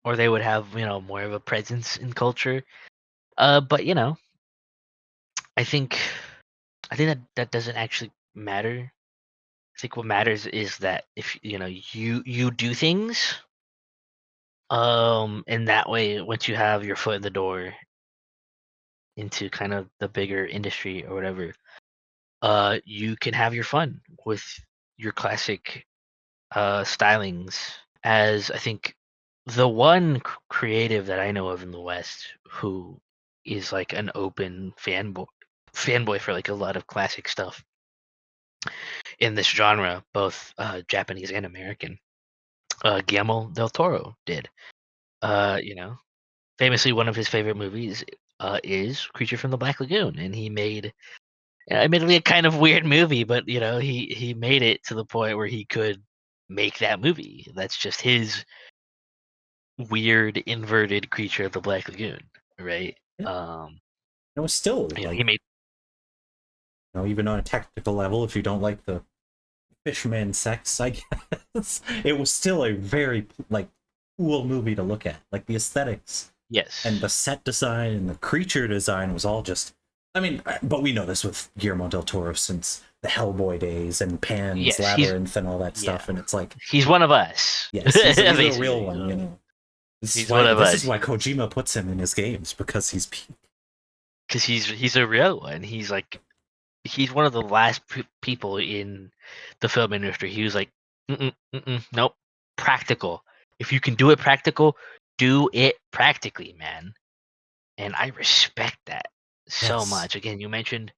or they would have, more of a presence in culture. But I think that doesn't actually matter. I think what matters is that if you do things, and that way once you have your foot in the door into kind of the bigger industry or whatever, you can have your fun with your classic stylings. As I think the one creative that I know of in the West who is like an open fanboy for like a lot of classic stuff in this genre, both Japanese and American, Guillermo del Toro did. You know, famously, one of his favorite movies is Creature from the Black Lagoon, and he made, admittedly, a kind of weird movie, but he made it to the point where he could make that movie. That's just his weird inverted Creature of the Black Lagoon, right? Yeah. Um, It was still he like, made. even on a technical level, if you don't like the fishman sex, I guess it was still a very like cool movie to look at. Like the aesthetics Yes. and the set design and the creature design was all just. I mean, but we know this with Guillermo del Toro since the Hellboy days and Pan's Yes, Labyrinth and all that stuff, yeah. and it's like, He's one of us. yes, he's a real Basically. one, you know. He's one of us. This is why Kojima puts him in his games, because he's peak. Because he's a real one. He's one of the last people in the film industry. He was like, nope, practical. If you can do it practical, do it practically, man. And I respect that so Yes. much. Again, you mentioned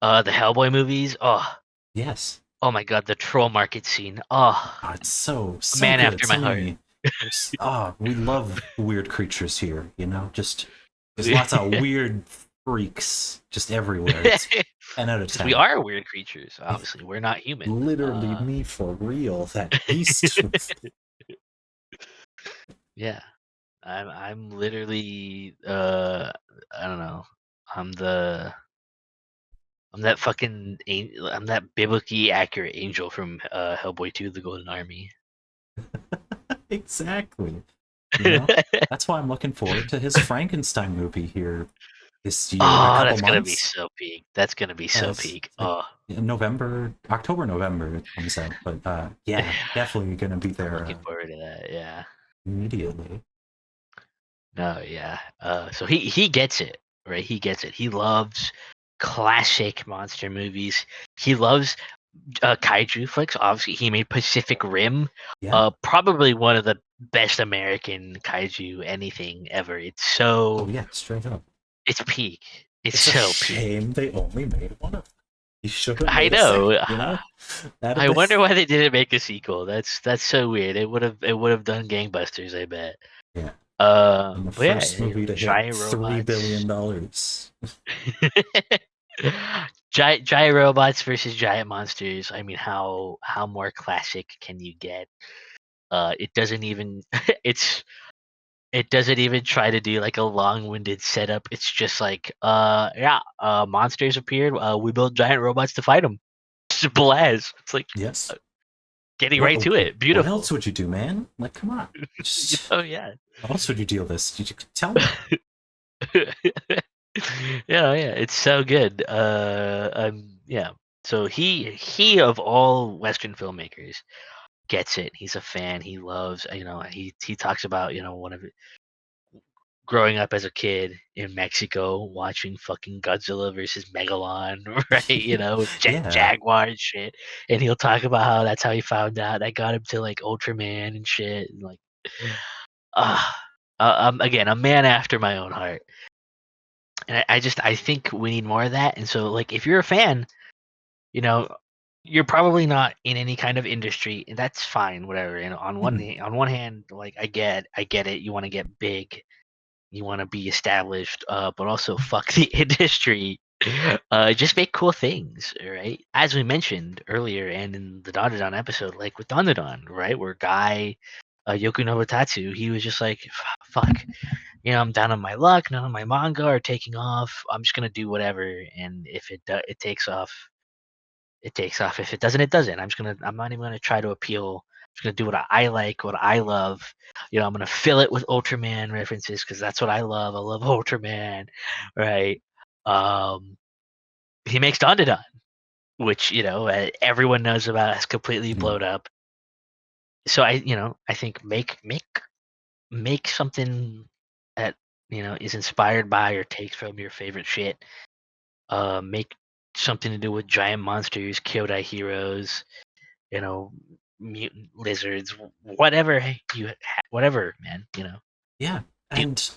the Hellboy movies. Oh, Yes. oh my God, the troll market scene. Oh, It's so man good. after my heart. We love weird creatures here, just there's lots of weird freaks just everywhere. It's 10 out of 10. We are weird creatures, obviously. We're not human. Literally me for real. That beast. Yeah. I'm literally I don't know. I'm that fucking I'm that biblically accurate angel from Hellboy 2: The Golden Army. Exactly. That's why I'm looking forward to his Frankenstein movie here this year. Oh, that's gonna be so peak. That's gonna be so peak. Like October, November it comes out. But yeah, definitely gonna be there. Looking forward to that. Yeah. Immediately. No, yeah. So he gets it, right? He gets it. He loves classic monster movies. He loves kaiju flicks. Obviously, he made Pacific Rim. Yeah. Probably one of the best American kaiju anything ever. It's so. Oh yeah, straight up. It's peak. It's so a shame peak. they only made one of them. You should have. I know. I wonder why they didn't make a sequel. That's so weird. It would have done gangbusters. I bet. Yeah. And the But first yeah, movie to hit giant $3 billion. giant robots versus giant monsters. I mean, how more classic can you get? It doesn't even it doesn't even try to do like a long-winded setup. It's just like, yeah, monsters appeared. We built giant robots to fight them. Simple as. It's like Yes. getting right What to it. what Beautiful. else would you do, man? Like, come on. You Just, know, yeah. how else would you deal this? You tell me. Yeah, it's so good. Yeah. So he of all Western filmmakers gets it. He's a fan. He loves. He talks about one of growing up as a kid in Mexico watching fucking Godzilla versus Megalon, right? With Yeah. Jaguar and shit. And he'll talk about how that's how he found out. That got him to like Ultraman and shit. And like, ah, again, a man after my own heart. And I think we need more of that. And so like if you're a fan, you know, you're probably not in any kind of industry, and that's fine, whatever. And Mhm. on one hand, like I get it. You want to get big, you want to be established, but also fuck the industry. Just make cool things, right? As we mentioned earlier, and in the Dandadan episode, like with Dandadan, right, where Guy Yoku Nobutatsu, he was just like, fuck, I'm down on my luck. None of my manga are taking off. I'm just gonna do whatever, and if it takes off, it takes off. If it doesn't, it doesn't. I'm not even gonna try to appeal. I'm just gonna do what I like, what I love. I'm gonna fill it with Ultraman references because that's what I love. I love Ultraman, right? Um, he makes Dandadan, which everyone knows about. Has completely Mhm. blown up. So I think make something that is inspired by or takes from your favorite shit. Make something to do with giant monsters, Kyodai heroes, you know, mutant lizards, whatever whatever, man. Yeah. Do, And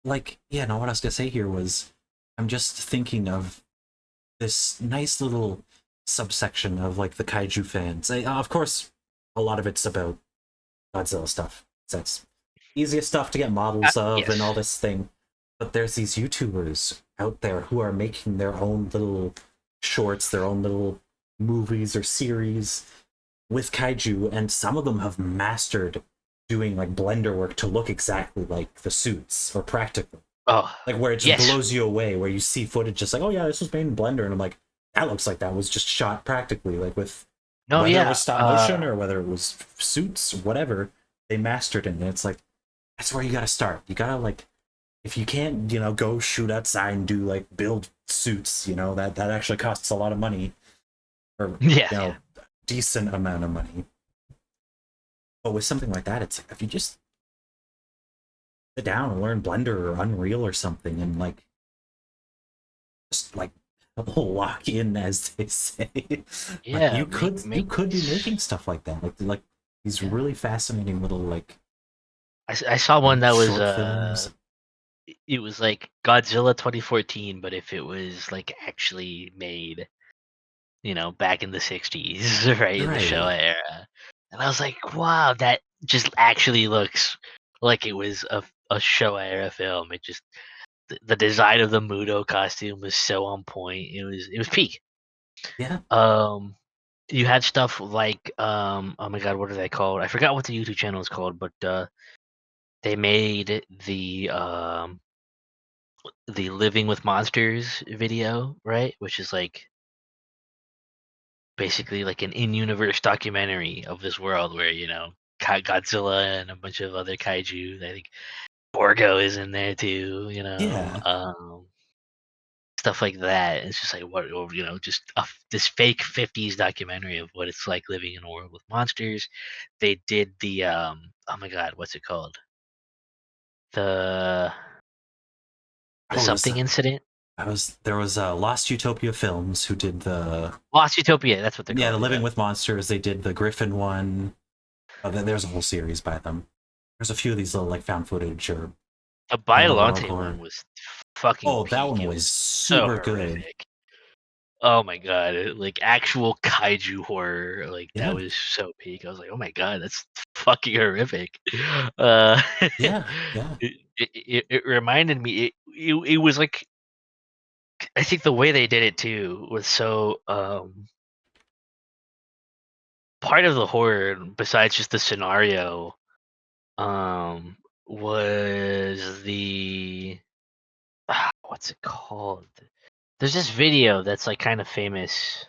like, yeah, no, what I was gonna say here was I'm just thinking of this nice little subsection of like the kaiju fans. Of course, a lot of it's about Godzilla stuff. That's easiest stuff to get models of and all yes. this thing. But there's these YouTubers out there who are making their own little shorts, their own little movies or series with kaiju, and some of them have mastered doing like blender work to look exactly like the suits or practical. Oh, Like where it just yes. blows you away, where you see footage just like, oh yeah, this was made in Blender, and I'm like, that looks like that was just shot practically, like with No, whether it yeah. was stop motion or whether it was suits, whatever, they mastered it. And it's like that's where you gotta start. You gotta like if you can't, go shoot outside and do like build suits, that actually costs a lot of money or Yeah, you yeah. know, decent amount of money. But with something like that, it's like if you just sit down and learn Blender or Unreal or something and like just like lock in as they say. Like Yeah, you make could be making stuff like that. Like these yeah. really fascinating little like I saw one that was short films. it was like Godzilla 2014, but if it was like actually made, back in the 60s, right, in the Right. Showa era. And I was like, wow, that just actually looks like it was a Showa era film. It just the design of the Mudo costume was so on point. It was peak. Yeah. Um you had stuff like oh my god, what are they called? I forgot what the YouTube channel is called, but they made the Living with Monsters video, right? Which is like basically like an in-universe documentary of this world where Godzilla and a bunch of other kaiju. I think Borgo is in there too. Yeah. Stuff like that. It's just like what or, just this fake '50s documentary of what it's like living in a world with monsters. They did the oh my god, what's it called? The the Oh, something incident. there was Lost Utopia Films who did the Lost Utopia. That's what they're yeah, the called. Living Yeah. with Monsters. They did the Griffin one. There's a whole series by them. There's a few of these little like found footage or The world Biolante one horror. was fucking Oh, that peak. one It was was so super good. horrific. Oh my god, like actual kaiju horror, like that Yeah. was so peak. I was like, oh my god, that's fucking horrific. Uh, Yeah, yeah. it reminded me. It was like, I think the way they did it too was so part of the horror, besides just the scenario, was the what's it called? There's this video that's like kind of famous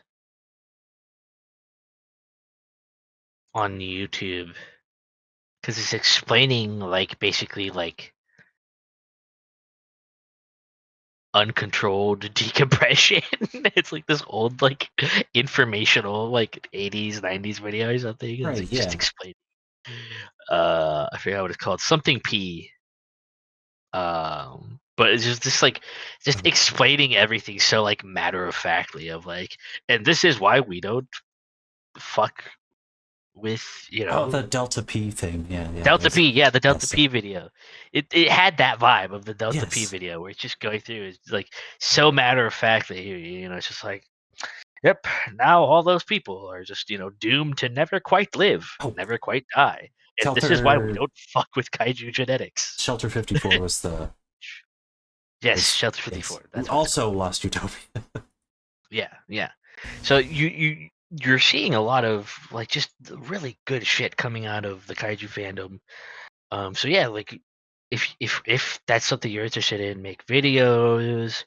on YouTube because it's explaining like basically like uncontrolled decompression. It's like this old like informational like 80s 90s video or something. It's Right, like just yeah. explaining. I forget what it's called. Something P. But it's just like just explaining everything so like matter of factly of like, and this is why we don't fuck with Oh, the Delta P thing. Yeah, yeah. Delta P, yeah, the Delta Yes. P video. It had that vibe of the Delta P Yes. video where it's just going through. It's like so matter of factly. It's just like, yep. Now all those people are just doomed to never quite live, Oh, never quite die, and this is why we Shelter don't fuck with kaiju genetics. Shelter 54 was Yes, was Shelter yes. 54. That's what it's Also called. Lost Utopia. Yeah, yeah. So you're seeing a lot of like just really good shit coming out of the kaiju fandom. So yeah, like if that's something you're interested in, make videos,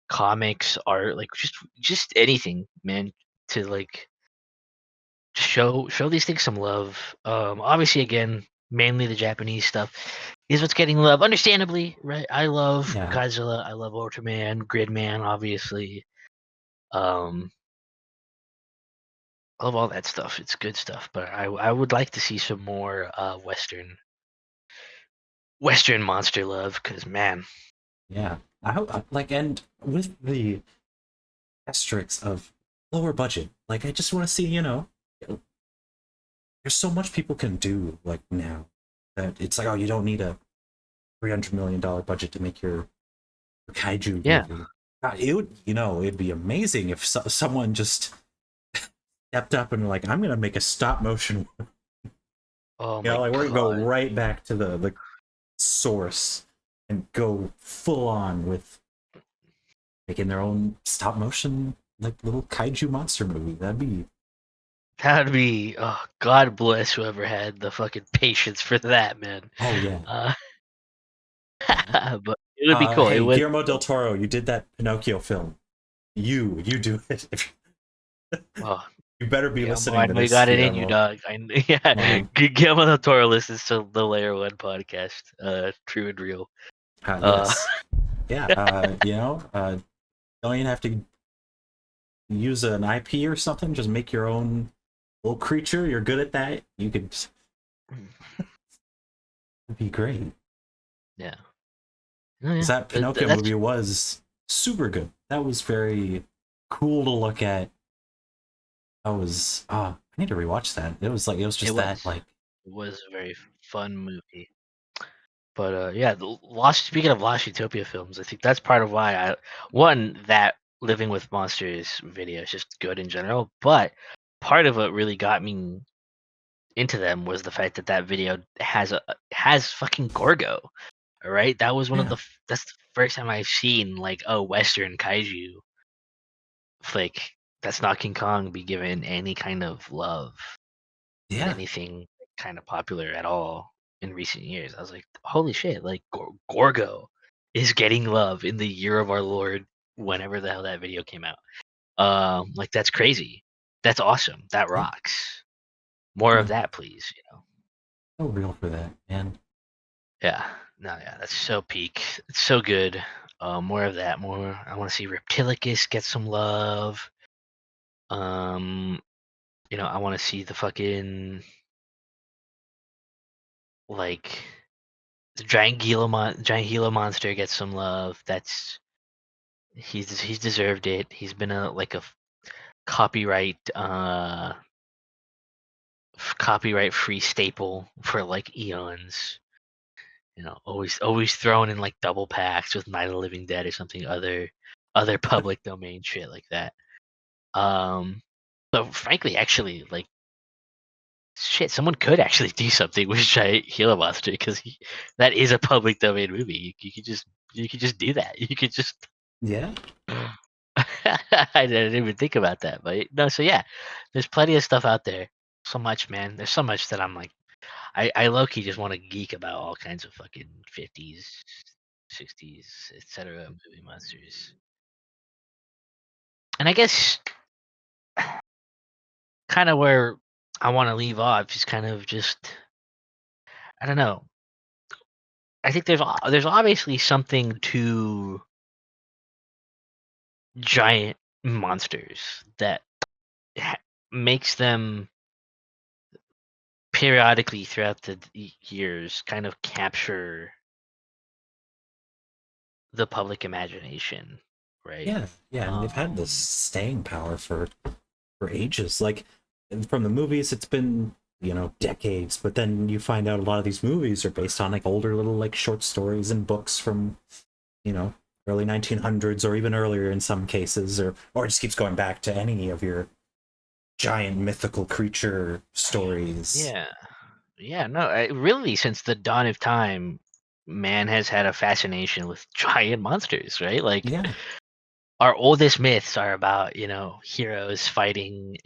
comics, art, like just anything, man, to like show these things some love. Obviously, again, mainly the Japanese stuff is what's getting love, understandably, right? I love Yeah. Godzilla, I love Ultraman, Gridman, obviously. Um, I love all that stuff. It's good stuff, but I would like to see some more Western monster love, because man, Yeah. I hope like, and with the asterisks of lower budget, like I just want to see, there's so much people can do like now that it's like, oh, you don't need a $300 million budget to make your kaiju yeah. movie. God, it'd be amazing if someone just stepped up and like, I'm gonna make a stop motion. Oh my Like we're gonna go god. right back to the source and go full on with making their own stop motion like little kaiju monster movie. That'd be That'd be, oh, God bless whoever had the fucking patience for that, man. oh yeah. Uh, Yeah. but it would be cool. It Hey, would Guillermo be del cool. Toro, you did that Pinocchio film. You do it. Oh, You better be Guillermo, listening I to know you this, got it in you, Guillermo. dog. Yeah, Come Guillermo del Toro listens to the Layer One podcast, True and Real. Uh, Yes. Yeah. Don't even have to use an IP or something. Just make your own little creature. You're good at that. You could. It'd be great. yeah. Oh, Because yeah. that Pinocchio That's movie was super good. That was very cool to look at. That was I need to rewatch that. It was it just was. that like It was a very fun movie. But yeah, the Lost. Speaking of Lost Utopia films, I think that's part of why that Living with Monsters video is just good in general. But part of what really got me into them was the fact that that video has fucking Gorgo. All right, that was one of yeah. the that's the first time I've seen like a Western kaiju flick that's not King Kong be given any kind of love in Yeah. anything kind of popular at all in recent years. I was like, holy shit, like Gorgo is getting love in the year of our Lord, whenever the hell that video came out. Like that's crazy. That's awesome. That Yeah. rocks. More of Yeah. that, please. So real for that, man. Yeah. No, yeah, that's so peak. It's so good. More of that. More. I want to see Reptilicus get some love. Um, I want to see the fucking like the giant Gila monster gets some love. That's he's deserved it. He's been a copyright copyright free staple for like eons. Always thrown in like double packs with Night of the Living Dead or something other public domain shit like that. So frankly, actually, like shit, someone could actually do something with giant Gila monster because that is a public domain movie. You could just do that. You could just. Yeah. I didn't even think about that, but no. So yeah, there's plenty of stuff out there. So much, man. There's so much that I'm like, I low key just want to geek about all kinds of fucking 50s, 60s, etc. movie monsters. And I guess kind of where I want to leave off is kind of just, I don't know. I think there's obviously something to giant monsters that makes them periodically throughout the years kind of capture the public imagination, right? Yeah, and they've had this staying power for ages. Like from the movies, it's been decades, but then you find out a lot of these movies are based on like older little like short stories and books from early 1900s or even earlier in some cases, or it just keeps going back to any of your giant mythical creature stories. Yeah, no, really, since the dawn of time, man has had a fascination with giant monsters, right? Like Yeah. our oldest myths are about heroes fighting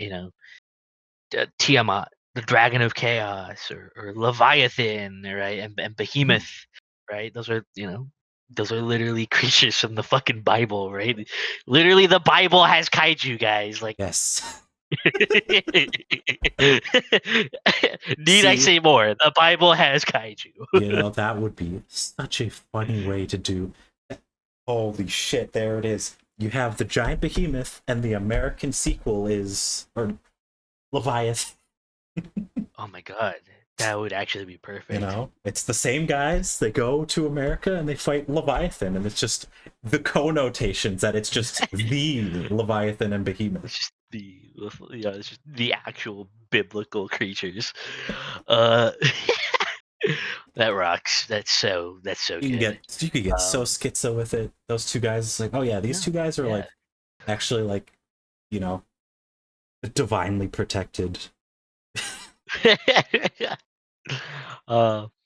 Tiamat, the dragon of chaos, or Leviathan, right? And Behemoth, right? Those are literally creatures from the fucking Bible, right? Literally, the Bible has kaiju, guys. Like, Yes. need I See, say more? The Bible has kaiju. that would be such a funny way to do. Holy shit, there it is. You have the giant behemoth, and the American sequel is Leviathan. Oh my god, that would actually be perfect. It's the same guys. They go to America and they fight Leviathan, and it's just the connotations that it's just the Leviathan and Behemoth. It's just it's just the actual biblical creatures. Uh, that rocks. That's so good. You could get so schizo with it. Those two guys, it's like, oh yeah, these two guys are like actually like, divinely protected.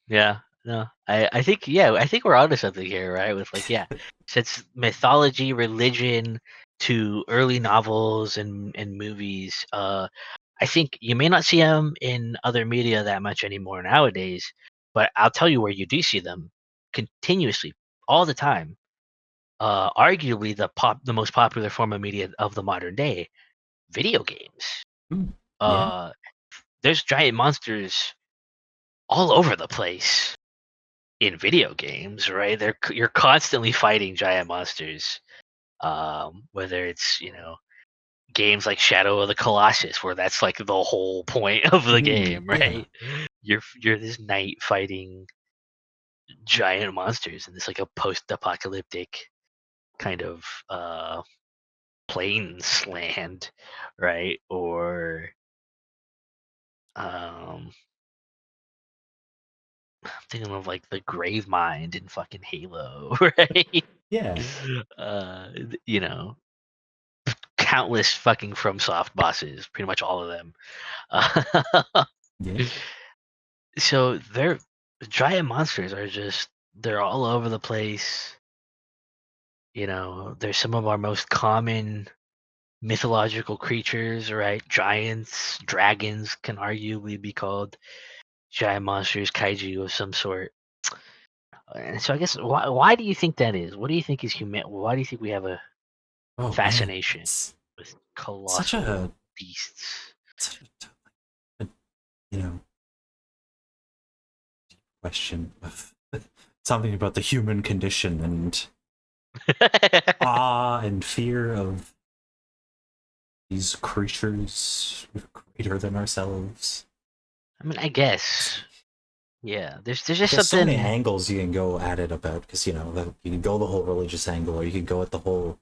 Yeah, no, I think we're onto something here, right? With like, since mythology, religion to early novels and movies, I think you may not see them in other media that much anymore nowadays, but I'll tell you where you do see them continuously, all the time. Arguably the most popular form of media of the modern day, video games. Yeah. There's giant monsters all over the place in video games, right? You're constantly fighting giant monsters. Whether it's games like Shadow of the Colossus, where that's like the whole point of the game, right? You're this knight fighting giant monsters in this like a post-apocalyptic kind of plains land, right? Or I'm thinking of like the Grave Mind in fucking Halo, right? Yeah. You know, countless fucking FromSoft bosses, pretty much all of them. Yeah. So giant monsters are just they're all over the place. They're some of our most common mythological creatures, right? Giants, dragons can arguably be called giant monsters, kaiju of some sort. And so I guess why do you think that is? What do you think is human? Why do you think we have a Oh man, fascination it's with such colossal a beasts? such a you know question of something about the human condition and awe and fear of these creatures greater than ourselves. I mean, I guess. Yeah, there's just There's so something. many angles you can go at it about, because you can go the whole religious angle, or you can go at the whole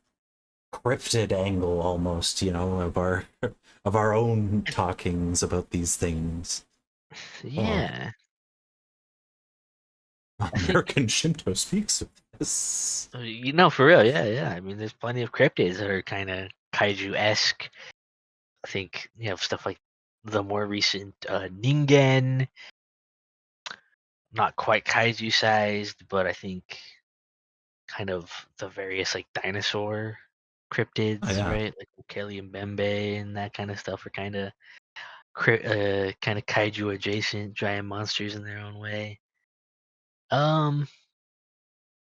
cryptid angle almost, of our own talkings about these things. Yeah, American Shinto speaks of this. for real. Yeah. I mean, there's plenty of cryptids that are kind of kaiju-esque. I think stuff like the more recent Ningen, not quite kaiju sized, but I think kind of the various like dinosaur Oh cryptids, yeah. right? Like Ukeli and Bembe and that kind of stuff are kind of kind of kaiju adjacent giant monsters in their own way. Um,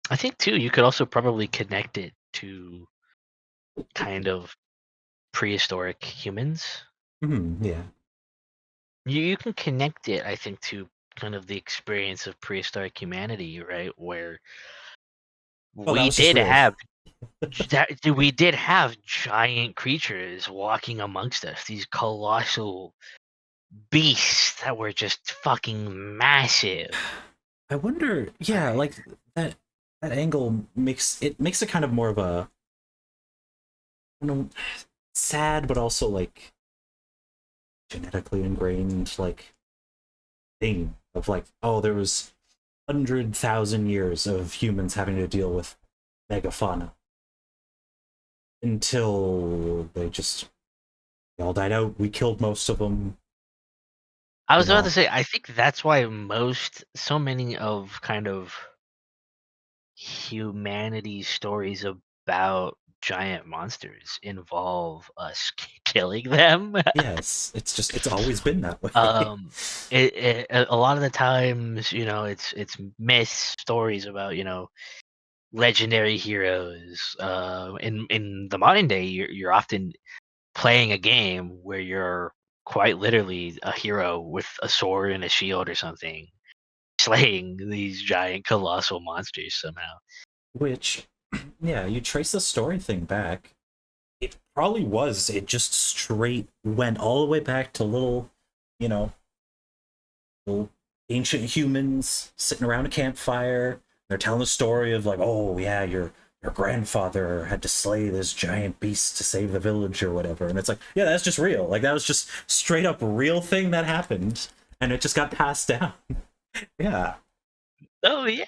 I think too you could also probably connect it to kind of prehistoric humans. Yeah. You can connect it, I think, to kind of the experience of prehistoric humanity, right? Where Oh, that we was just did real. have we did have giant creatures walking amongst us, these colossal beasts that were just fucking massive. I wonder, yeah, Right. like that that angle makes it kind of more of a, you know, sad but also like genetically ingrained like thing of like, oh, there was 100,000 years of humans having to deal with megafauna until they all died out. We killed most of them, I you was about to know. say, I think that's why so many of kind of humanity's stories about giant monsters involve us killing them. Yes, it's always been that way. um a lot of the times, it's myths, stories about, legendary heroes. In the modern day, you're often playing a game where you're quite literally a hero with a sword and a shield or something, slaying these giant colossal monsters somehow. Which, yeah, you trace the story thing back, it probably was. It just straight went all the way back to you know, little ancient humans sitting around a campfire. They're telling the story of like, oh yeah, your grandfather had to slay this giant beast to save the village or whatever. And it's like, yeah, that's just real. Like that was just straight up real thing that happened, and it just got passed down. Yeah, Oh yeah.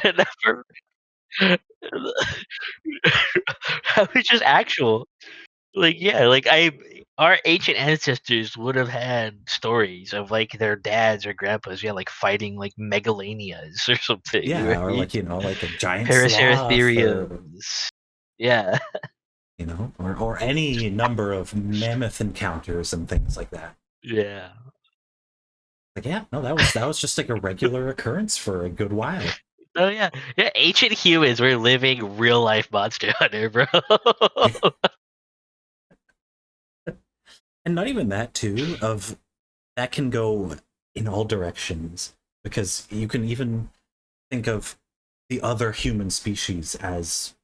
Never. That was just actual. Like, yeah, like our ancient ancestors would have had stories of like their dads or grandpas, yeah, like fighting like megalanias or something, yeah, or right? like like a giant sloth, or Paraceratheriums. Yeah. or any number of mammoth encounters and things like that. Yeah. Like, yeah, no, that was just like a regular occurrence for a good while. Oh yeah. Yeah, ancient humans were living real life Monster Hunter, bro. And not even that too, of that can go in all directions, because you can even think of the other human species as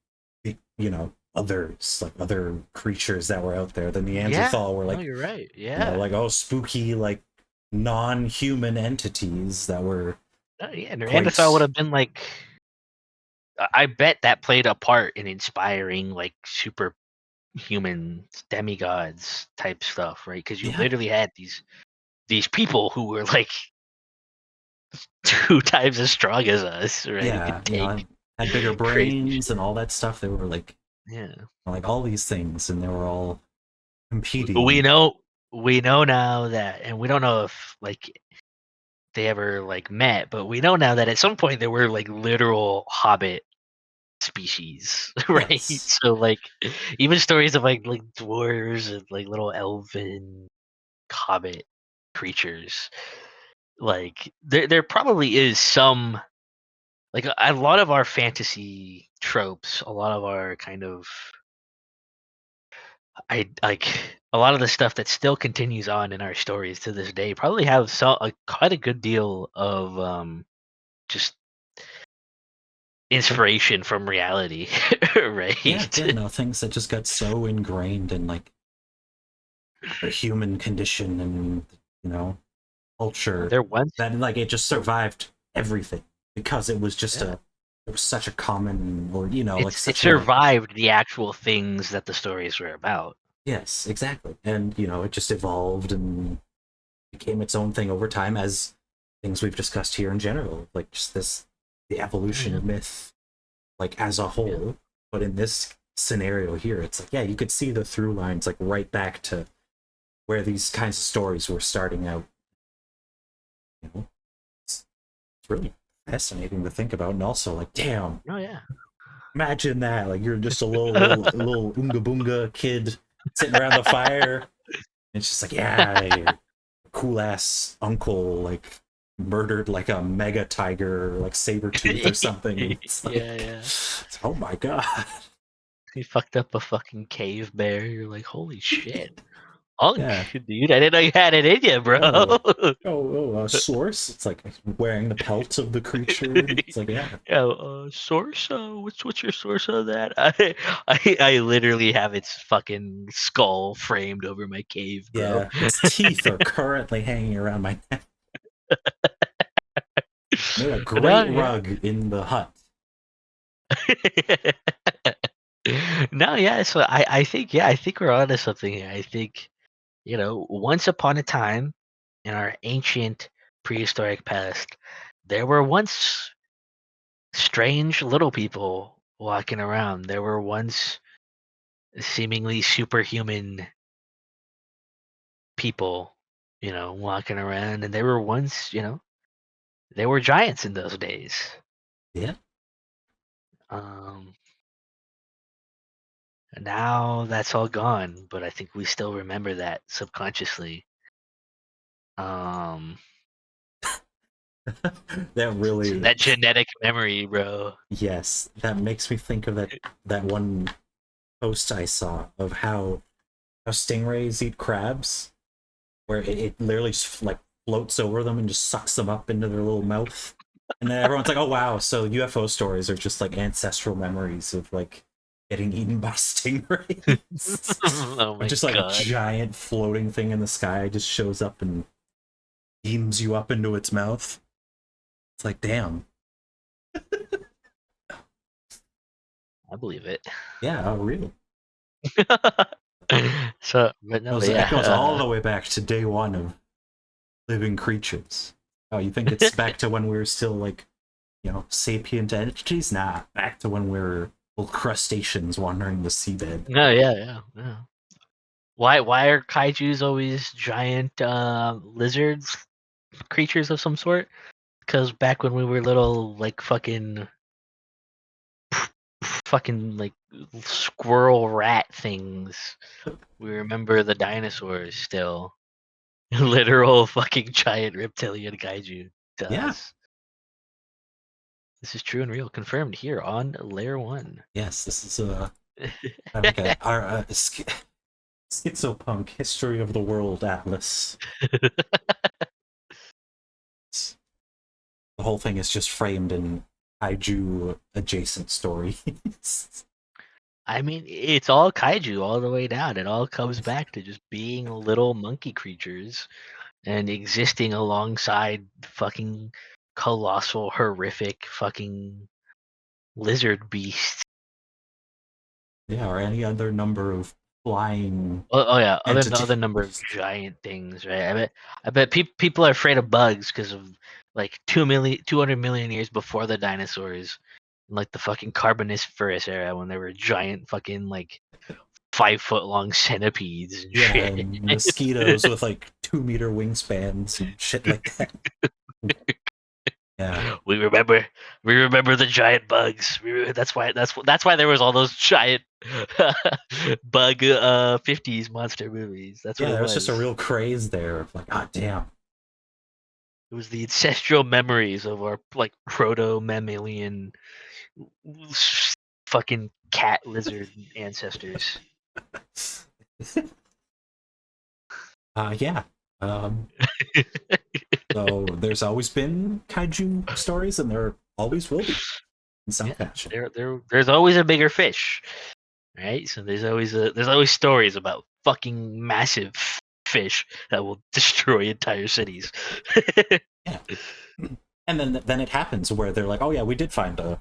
others, like other creatures that were out there. The Yeah. Neanderthal were No, like, you're right. Yeah. like, oh, spooky, like non-human entities that were Oh yeah. Neanderthal would quite, have been like, I bet that played a part in inspiring like super humans, demigods type stuff, right? Because you yeah, literally had these people who were like 2 times as strong as us, right? Who yeah, could take had bigger crazy brains and shit. all that stuff. They were Yeah. like all these things, and they were all We competing. know we know now that, and we don't know if like they ever like met, but we know now that at some point there were like literal hobbit species, right? Yes, So like even stories of like dwarves and like little elven hobbit creatures, like there probably is some, like a lot of our fantasy tropes, a lot of our kind of, I like a lot of the stuff that still continues on in our stories to this day probably have quite a good deal of just inspiration from reality, yeah, right? yeah. No, things that just got so ingrained in like the human condition and culture, There once, that like it just there, survived everything, because it was just yeah, it was such a common, or like it such a, survived the actual things that the stories were about. yes, exactly. And it just evolved and became its own thing over time, as things we've discussed here in general, like just the Oh, evolution yeah, of myth, like as a yeah. whole. But in this scenario here, it's like, yeah, you could see the through lines like right back to where these kinds of stories were starting out. You know, it's really fascinating to think about, and also like, damn, Oh yeah. imagine that. Like you're just a little unga boonga kid sitting around the fire. And it's just like, yeah, your cool ass uncle like murdered like a mega tiger, like saber tooth or something. And it's like, Yeah. oh my god. He fucked up a fucking cave bear. You're like, holy shit. Unk, Yeah. dude, I didn't know you had it in you, bro. A source. It's like wearing the pelt of the creature. It's like, yeah, Yeah, source. What's your source of that? I literally have its fucking skull framed over my cave, bro. yeah. Its teeth are currently hanging around my neck. Made a No, great yeah. rug in the hut. No, yeah. So I think I think we're onto something here. I think once upon a time in our ancient prehistoric past, there were once strange little people walking around. There were once seemingly superhuman people, walking around, and they were once, they were giants in those days. Yeah. Um, Now that's all gone, but I think we still remember that subconsciously. Um, That it's really, that genetic memory, bro. yes, that makes me think of that one post I saw of how stingrays eat crabs, where it literally just like floats over them and just sucks them up into their little mouth. And then everyone's like, "Oh wow!" So UFO stories are just like ancestral memories of like getting eaten by stingrays, Oh or my just like god. giant floating thing in the sky just shows up and beams you up into its mouth. It's like, damn, I believe it. yeah, oh, real. So, but no, but It yeah. goes all the way back to day one of living creatures. Oh, you think it's back to when we were still like, sapient entities? Nah, back to when we were little crustaceans wandering the seabed. No, yeah. Why are kaiju's always giant lizards, creatures of some sort? Because back when we were little, like fucking like squirrel rat things, we remember the dinosaurs still. Literal fucking giant reptilian kaiju to Yeah, us. This is true and real, confirmed here on Layer 1. yes, this is like our Schizopunk History of the World Atlas. The whole thing is just framed in kaiju adjacent stories. I mean, it's all kaiju all the way down. It all comes back to just being little monkey creatures and existing alongside fucking colossal, horrific fucking lizard beasts. Yeah, or any other number of flying Oh yeah, other number of entities. giant things, right? I bet people are afraid of bugs because of like 200 million years before the dinosaurs, like the fucking Carboniferous era when there were giant fucking like 5 foot long centipedes and Yeah, shit. and mosquitoes with like 2 meter wingspans and shit like that. Yeah, We remember the giant bugs. That's why there was all those giant bug 50s monster movies. That's what yeah, it there was just a was. real craze there of like, ah, damn. It was the ancestral memories of our like proto mammalian fucking cat lizard ancestors. Yeah. Um, so there's always been kaiju stories, and there always will be in some Yeah, fashion. there's always a bigger fish, right? So there's always stories about fucking massive fish that will destroy entire cities. Yeah. And then it happens where they're like, oh yeah, we did find a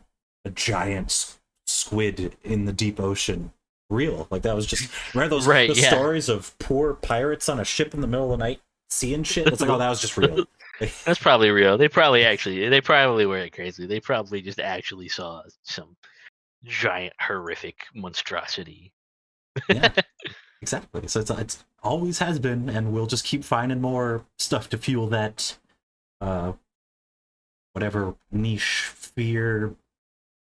giant squid in the deep ocean. Real. Like that was just, remember Right, those yeah. stories of poor pirates on a ship in the middle of the night seeing shit? It's like, oh, that was just real. That's probably real. They probably weren't crazy. They probably just actually saw some giant horrific monstrosity. Yeah. Exactly. So it's always has been, and we'll just keep finding more stuff to fuel that uh whatever niche fear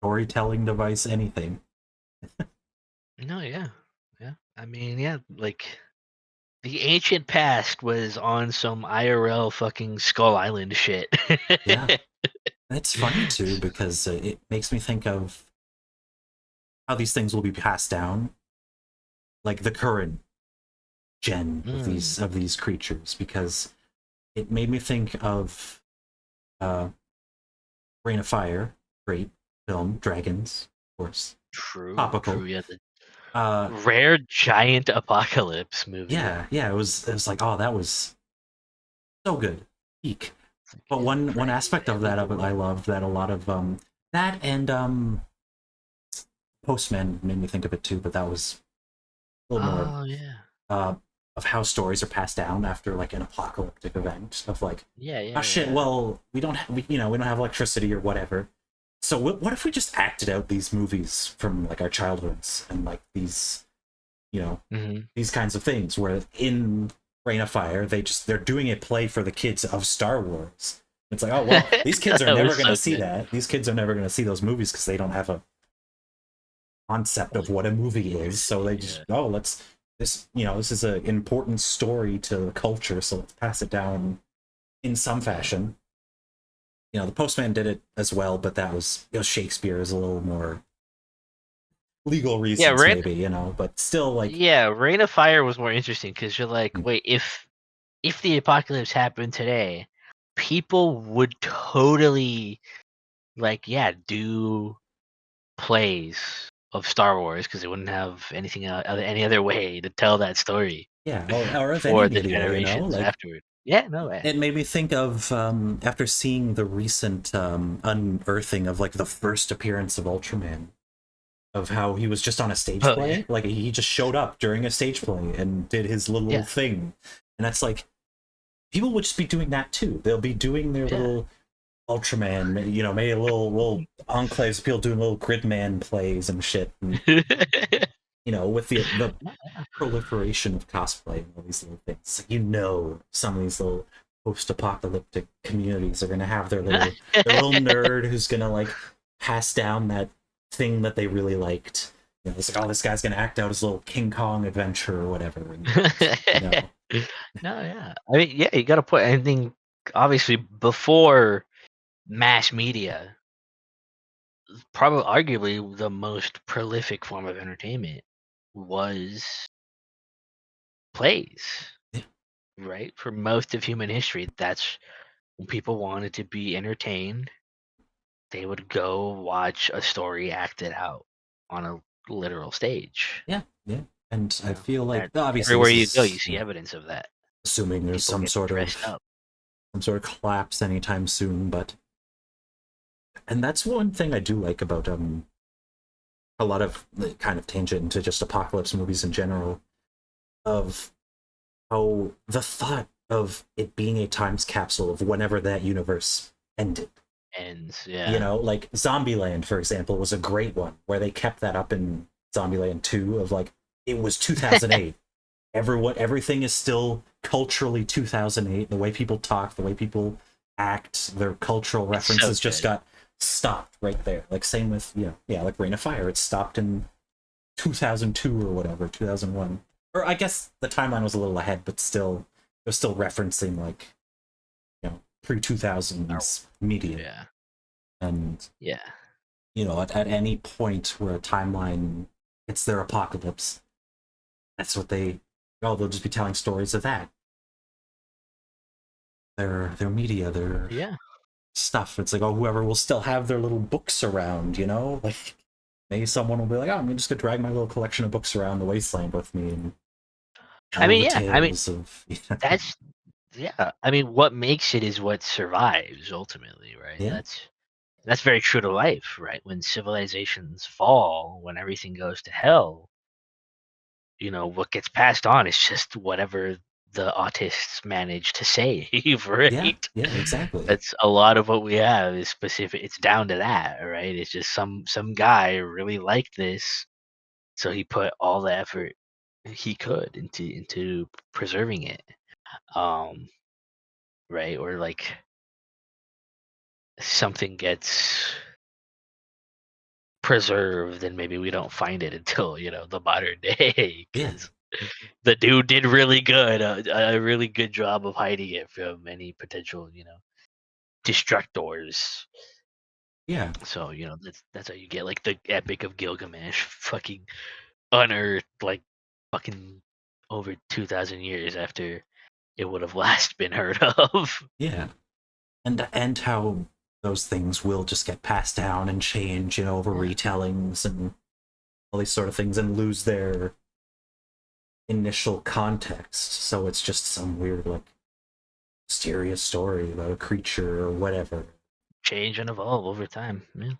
storytelling device, anything. No, yeah, yeah. I mean, yeah, like the ancient past was on some IRL fucking Skull Island shit. Yeah. It's funny too because it makes me think of how these things will be passed down, like the current gen Mm, of these creatures, because it made me think of uh, Rain of Fire, great film, dragons, of course, true, true. topical. Yeah, the Uh, rare giant apocalypse movie. yeah, it was like, oh, that was so good, peak. But one Right, aspect of that of it I love that a lot of that and Postman made me think of it too, but that was a little more oh yeah, uh, of how stories are passed down after like an apocalyptic event of like, yeah, oh yeah, shit, yeah. well we don't have, we, you know, we don't have electricity or whatever. So what if we just acted out these movies from like our childhoods and like these, you know, Hmm. these kinds of things where in Rain of Fire they're doing a play for the kids of Star Wars. It's like, oh well, these kids are That never was gonna so see good. that. These kids are never gonna see those movies because they don't have a concept of what a movie is. So they just, Yeah. oh, let's this, you know, this is an important story to the culture, so let's pass it down in some fashion. You know, the Postman did it as well, but that was, you know, Shakespeare is a little more legal Yeah, reasons, maybe, you know, but still like, Rain of Fire was more interesting because you're like, wait, if the apocalypse happened today, people would totally like, yeah, do plays of Star Wars because they wouldn't have any other way to tell that story yeah, or of any for the media, you know, generations like afterward. Yeah, no way. it made me think of after seeing the recent unearthing of like the first appearance of Ultraman, of how he was just on a stage Oh yeah, play. Like he just showed up during a stage play and did his little yeah, thing. And that's like people would just be doing that too. They'll be doing their yeah. little Ultraman, you know, maybe a little enclaves of people doing little Gridman plays and shit. And you know, with the proliferation of cosplay and all these little things, you know, some of these little post-apocalyptic communities are gonna have their little nerd who's gonna like pass down that thing that they really liked. You know, it's like, oh, this guy's gonna act out his little King Kong adventure or whatever. And, you know, No, yeah. I mean, yeah, you got to put anything. Obviously, before mass media, probably arguably the most prolific form of entertainment was plays, yeah, right? For most of human history, that's when people wanted to be entertained, they would go watch a story acted out on a literal stage. yeah, yeah. And You I know, feel like that obviously everywhere this you go, you is, you see know, evidence of that. assuming there's People getting dressed up. some sort of collapse anytime soon, but and that's one thing I do like about a lot of kind of tangent into just apocalypse movies in general, of how the thought of it being a times capsule of whenever that universe ended. And You yeah, know, like Zombieland, for example, was a great one where they kept that up in Zombieland 2 of like it was 2008. Everything is still culturally 2008. The way people talk, the way people act, their cultural it's so references just good. got stopped right there. Like same with, you know, yeah, like Rain of Fire, it stopped in 2002 or whatever, 2001. Or I guess the timeline was a little ahead, but still it was still referencing like, you know, pre Our- 2000s media. Yeah, And yeah. you know, at any point where a timeline hits their apocalypse, that's what they, oh, they'll just be telling stories of that. Their media, their Yeah. stuff. It's like, oh, whoever will still have their little books around, you know? Like maybe someone will be like, oh, I'm just gonna drag my little collection of books around the wasteland with me and I tell mean, the yeah. I mean, tales of that's yeah. I mean, what makes it is what survives ultimately, right? yeah, That's very true to life, right? When civilizations fall, when everything goes to hell, what gets passed on is just whatever the autists manage to save, yeah, right? yeah, exactly. That's a lot of what we have is specific. It's down to that, right? It's just some guy really liked this, so he put all the effort. he could into preserving it. Um, right? Or like something gets preserved and maybe we don't find it until the modern day Yeah, because the dude did really good a really good job of hiding it from any potential destructors. yeah, So that's how you get like the Epic of Gilgamesh fucking unearthed like fucking over 2,000 years after it would have last been heard of. yeah. And how those things will just get passed down and change, over Yeah. retellings and all these sort of things, and lose their initial context. So it's just some weird, like, mysterious story about a creature or whatever. Change and evolve over time. Yeah.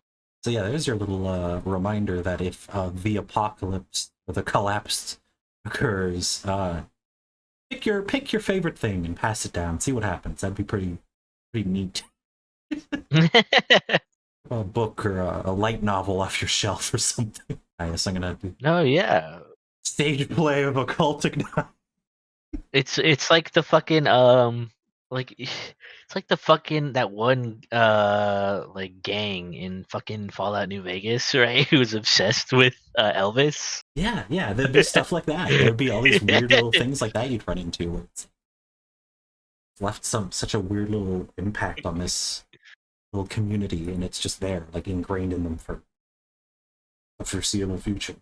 So yeah, there's your little reminder that if the apocalypse or the collapse occurs, pick your favorite thing and pass it down. See what happens. That'd be pretty neat. A book or a light novel off your shelf or something. I guess I'm gonna do No, yeah. stage play of occultic. It's like the fucking like it's like the fucking that one like gang in fucking Fallout New Vegas, right? Who's obsessed with Elvis. Yeah, yeah. There'd be stuff like that. There'd be all these weird little things like that you'd run into. Where it's left such a weird little impact on this little community, and it's just there, like ingrained in them for the foreseeable future.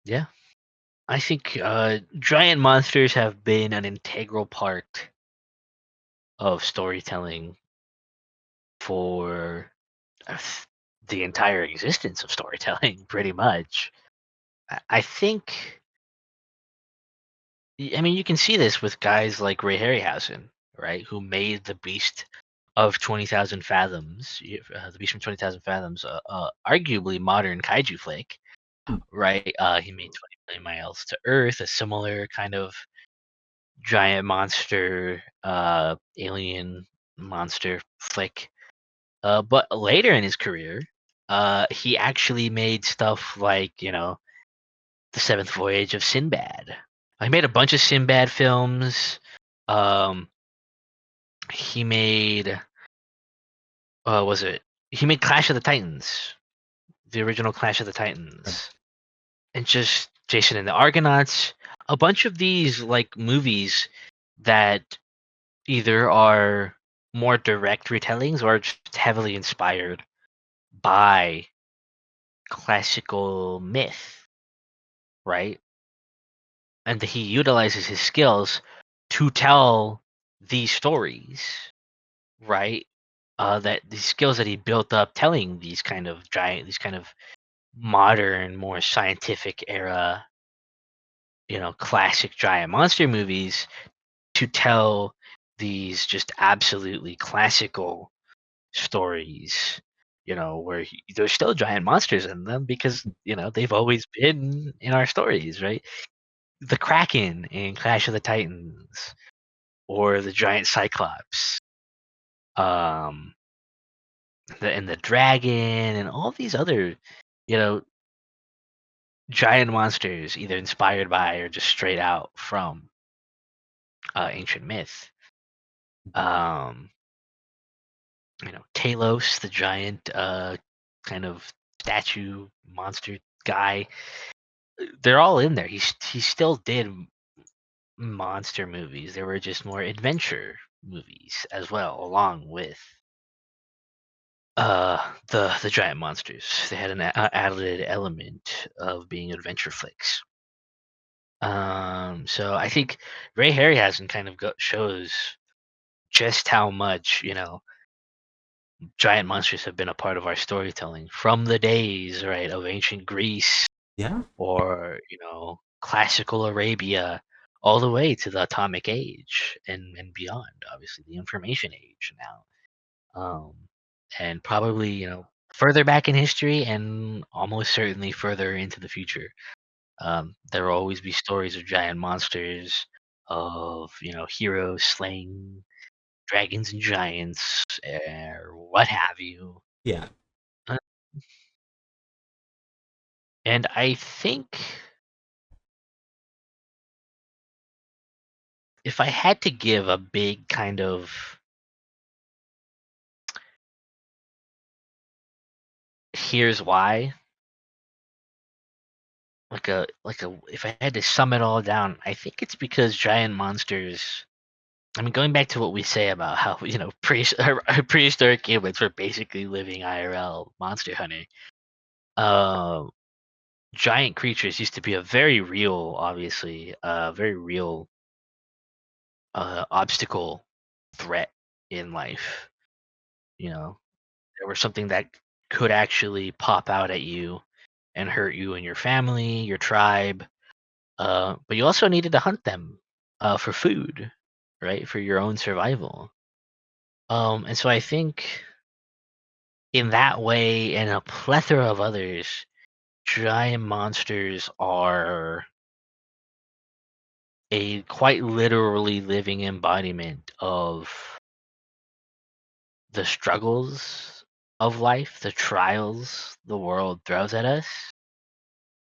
Yeah. I think giant monsters have been an integral part of storytelling for uh, the entire existence of storytelling, pretty much. I think, I mean, you can see this with guys like Ray Harryhausen, right? Who made the Beast of 20,000 Fathoms, the Beast from 20,000 Fathoms, arguably modern kaiju flick, Hmm. right? He made 20 Million Miles to Earth, a similar kind of giant monster, alien monster flick. But later in his career, he actually made stuff like, The Seventh Voyage of Sinbad. He made a bunch of Sinbad films. Um, he made, was it? He made Clash of the Titans, the original Clash of the Right. Titans, and just Jason and the Argonauts. A bunch of these like movies that either are more direct retellings or just heavily inspired by classical myth, right? And that he utilizes his skills to tell these stories, right? That these skills that he built up telling these kind of modern, more scientific era, classic giant monster movies to tell these just absolutely classical stories, where there's still giant monsters in them because, they've always been in our stories, right? The Kraken in Clash of the Titans or the giant Cyclops, um, and the dragon and all these other, you know, giant monsters either inspired by or just straight out from ancient myth. Um, Talos, the giant kind of statue monster guy, they're all in there. He still did monster movies. There were just more adventure movies as well, along with the giant monsters. They had an added element of being adventure flicks. So I think Ray Harryhausen kind of shows just how much giant monsters have been a part of our storytelling from the days, right, of ancient Greece Yeah, or classical Arabia, all the way to the atomic age and beyond. Obviously, the information age now, and probably further back in history, and almost certainly further into the future. There will always be stories of giant monsters, of heroes slaying dragons and giants, or what have you. yeah. Uh, And I think if I had to give a big kind of here's why, if I had to sum it all down, I think it's because giant monsters. I mean, going back to what we say about how prehistoric humans were basically living IRL monster hunting. Giant creatures used to be a very real, obviously, very real obstacle, threat in life. You know, there was something that could actually pop out at you and hurt you and your family, your tribe. But you also needed to hunt them for food, right? For your own survival. And so I think in that way and a plethora of others, giant monsters are a quite literally living embodiment of the struggles of life, the trials the world throws at us.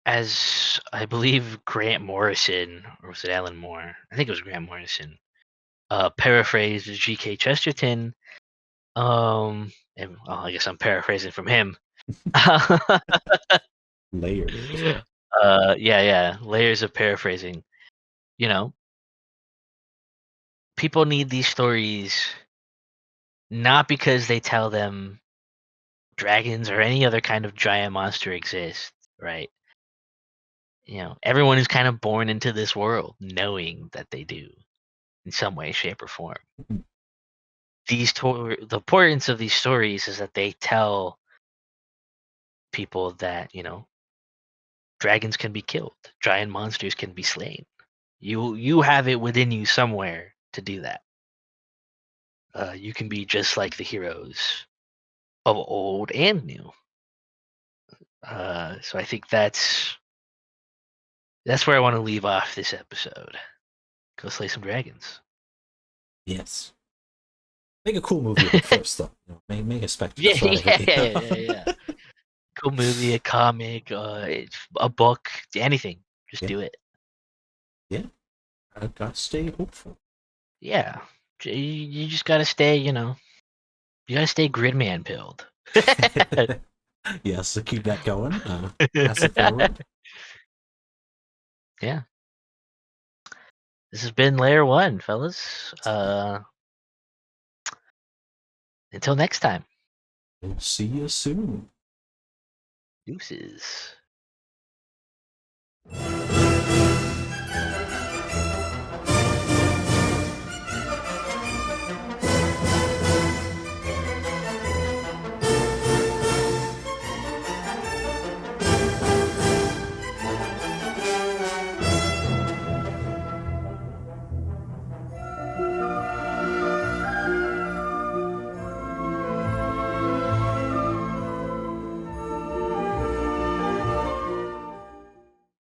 As I believe Grant Morrison, or was it Alan Moore? I think it was Grant Morrison. Paraphrased G.K. Chesterton. And well, I guess I'm paraphrasing from him. Layers. Yeah, layers of paraphrasing. You know, people need these stories not because they tell them dragons or any other kind of giant monster exists, right? Everyone is kind of born into this world knowing that they do in some way, shape, or form. The importance of these stories is that they tell people that dragons can be killed, giant monsters can be slain. You have it within you somewhere to do that. You can be just like the heroes of old and new. So I think that's where I want to leave off this episode. Go slay some dragons. Yes. Make a cool movie of it first, though. Make a spectacle Yeah, out of it. yeah. Cool movie, a comic, a book, anything. Just Yeah. do it. Yeah. I gotta stay hopeful. Yeah. You just gotta stay, you gotta stay Gridman pilled. Yes, so keep that going. Pass it forward. Yeah. This has been Layer 1, fellas. Until next time. We'll see you soon. Deuces.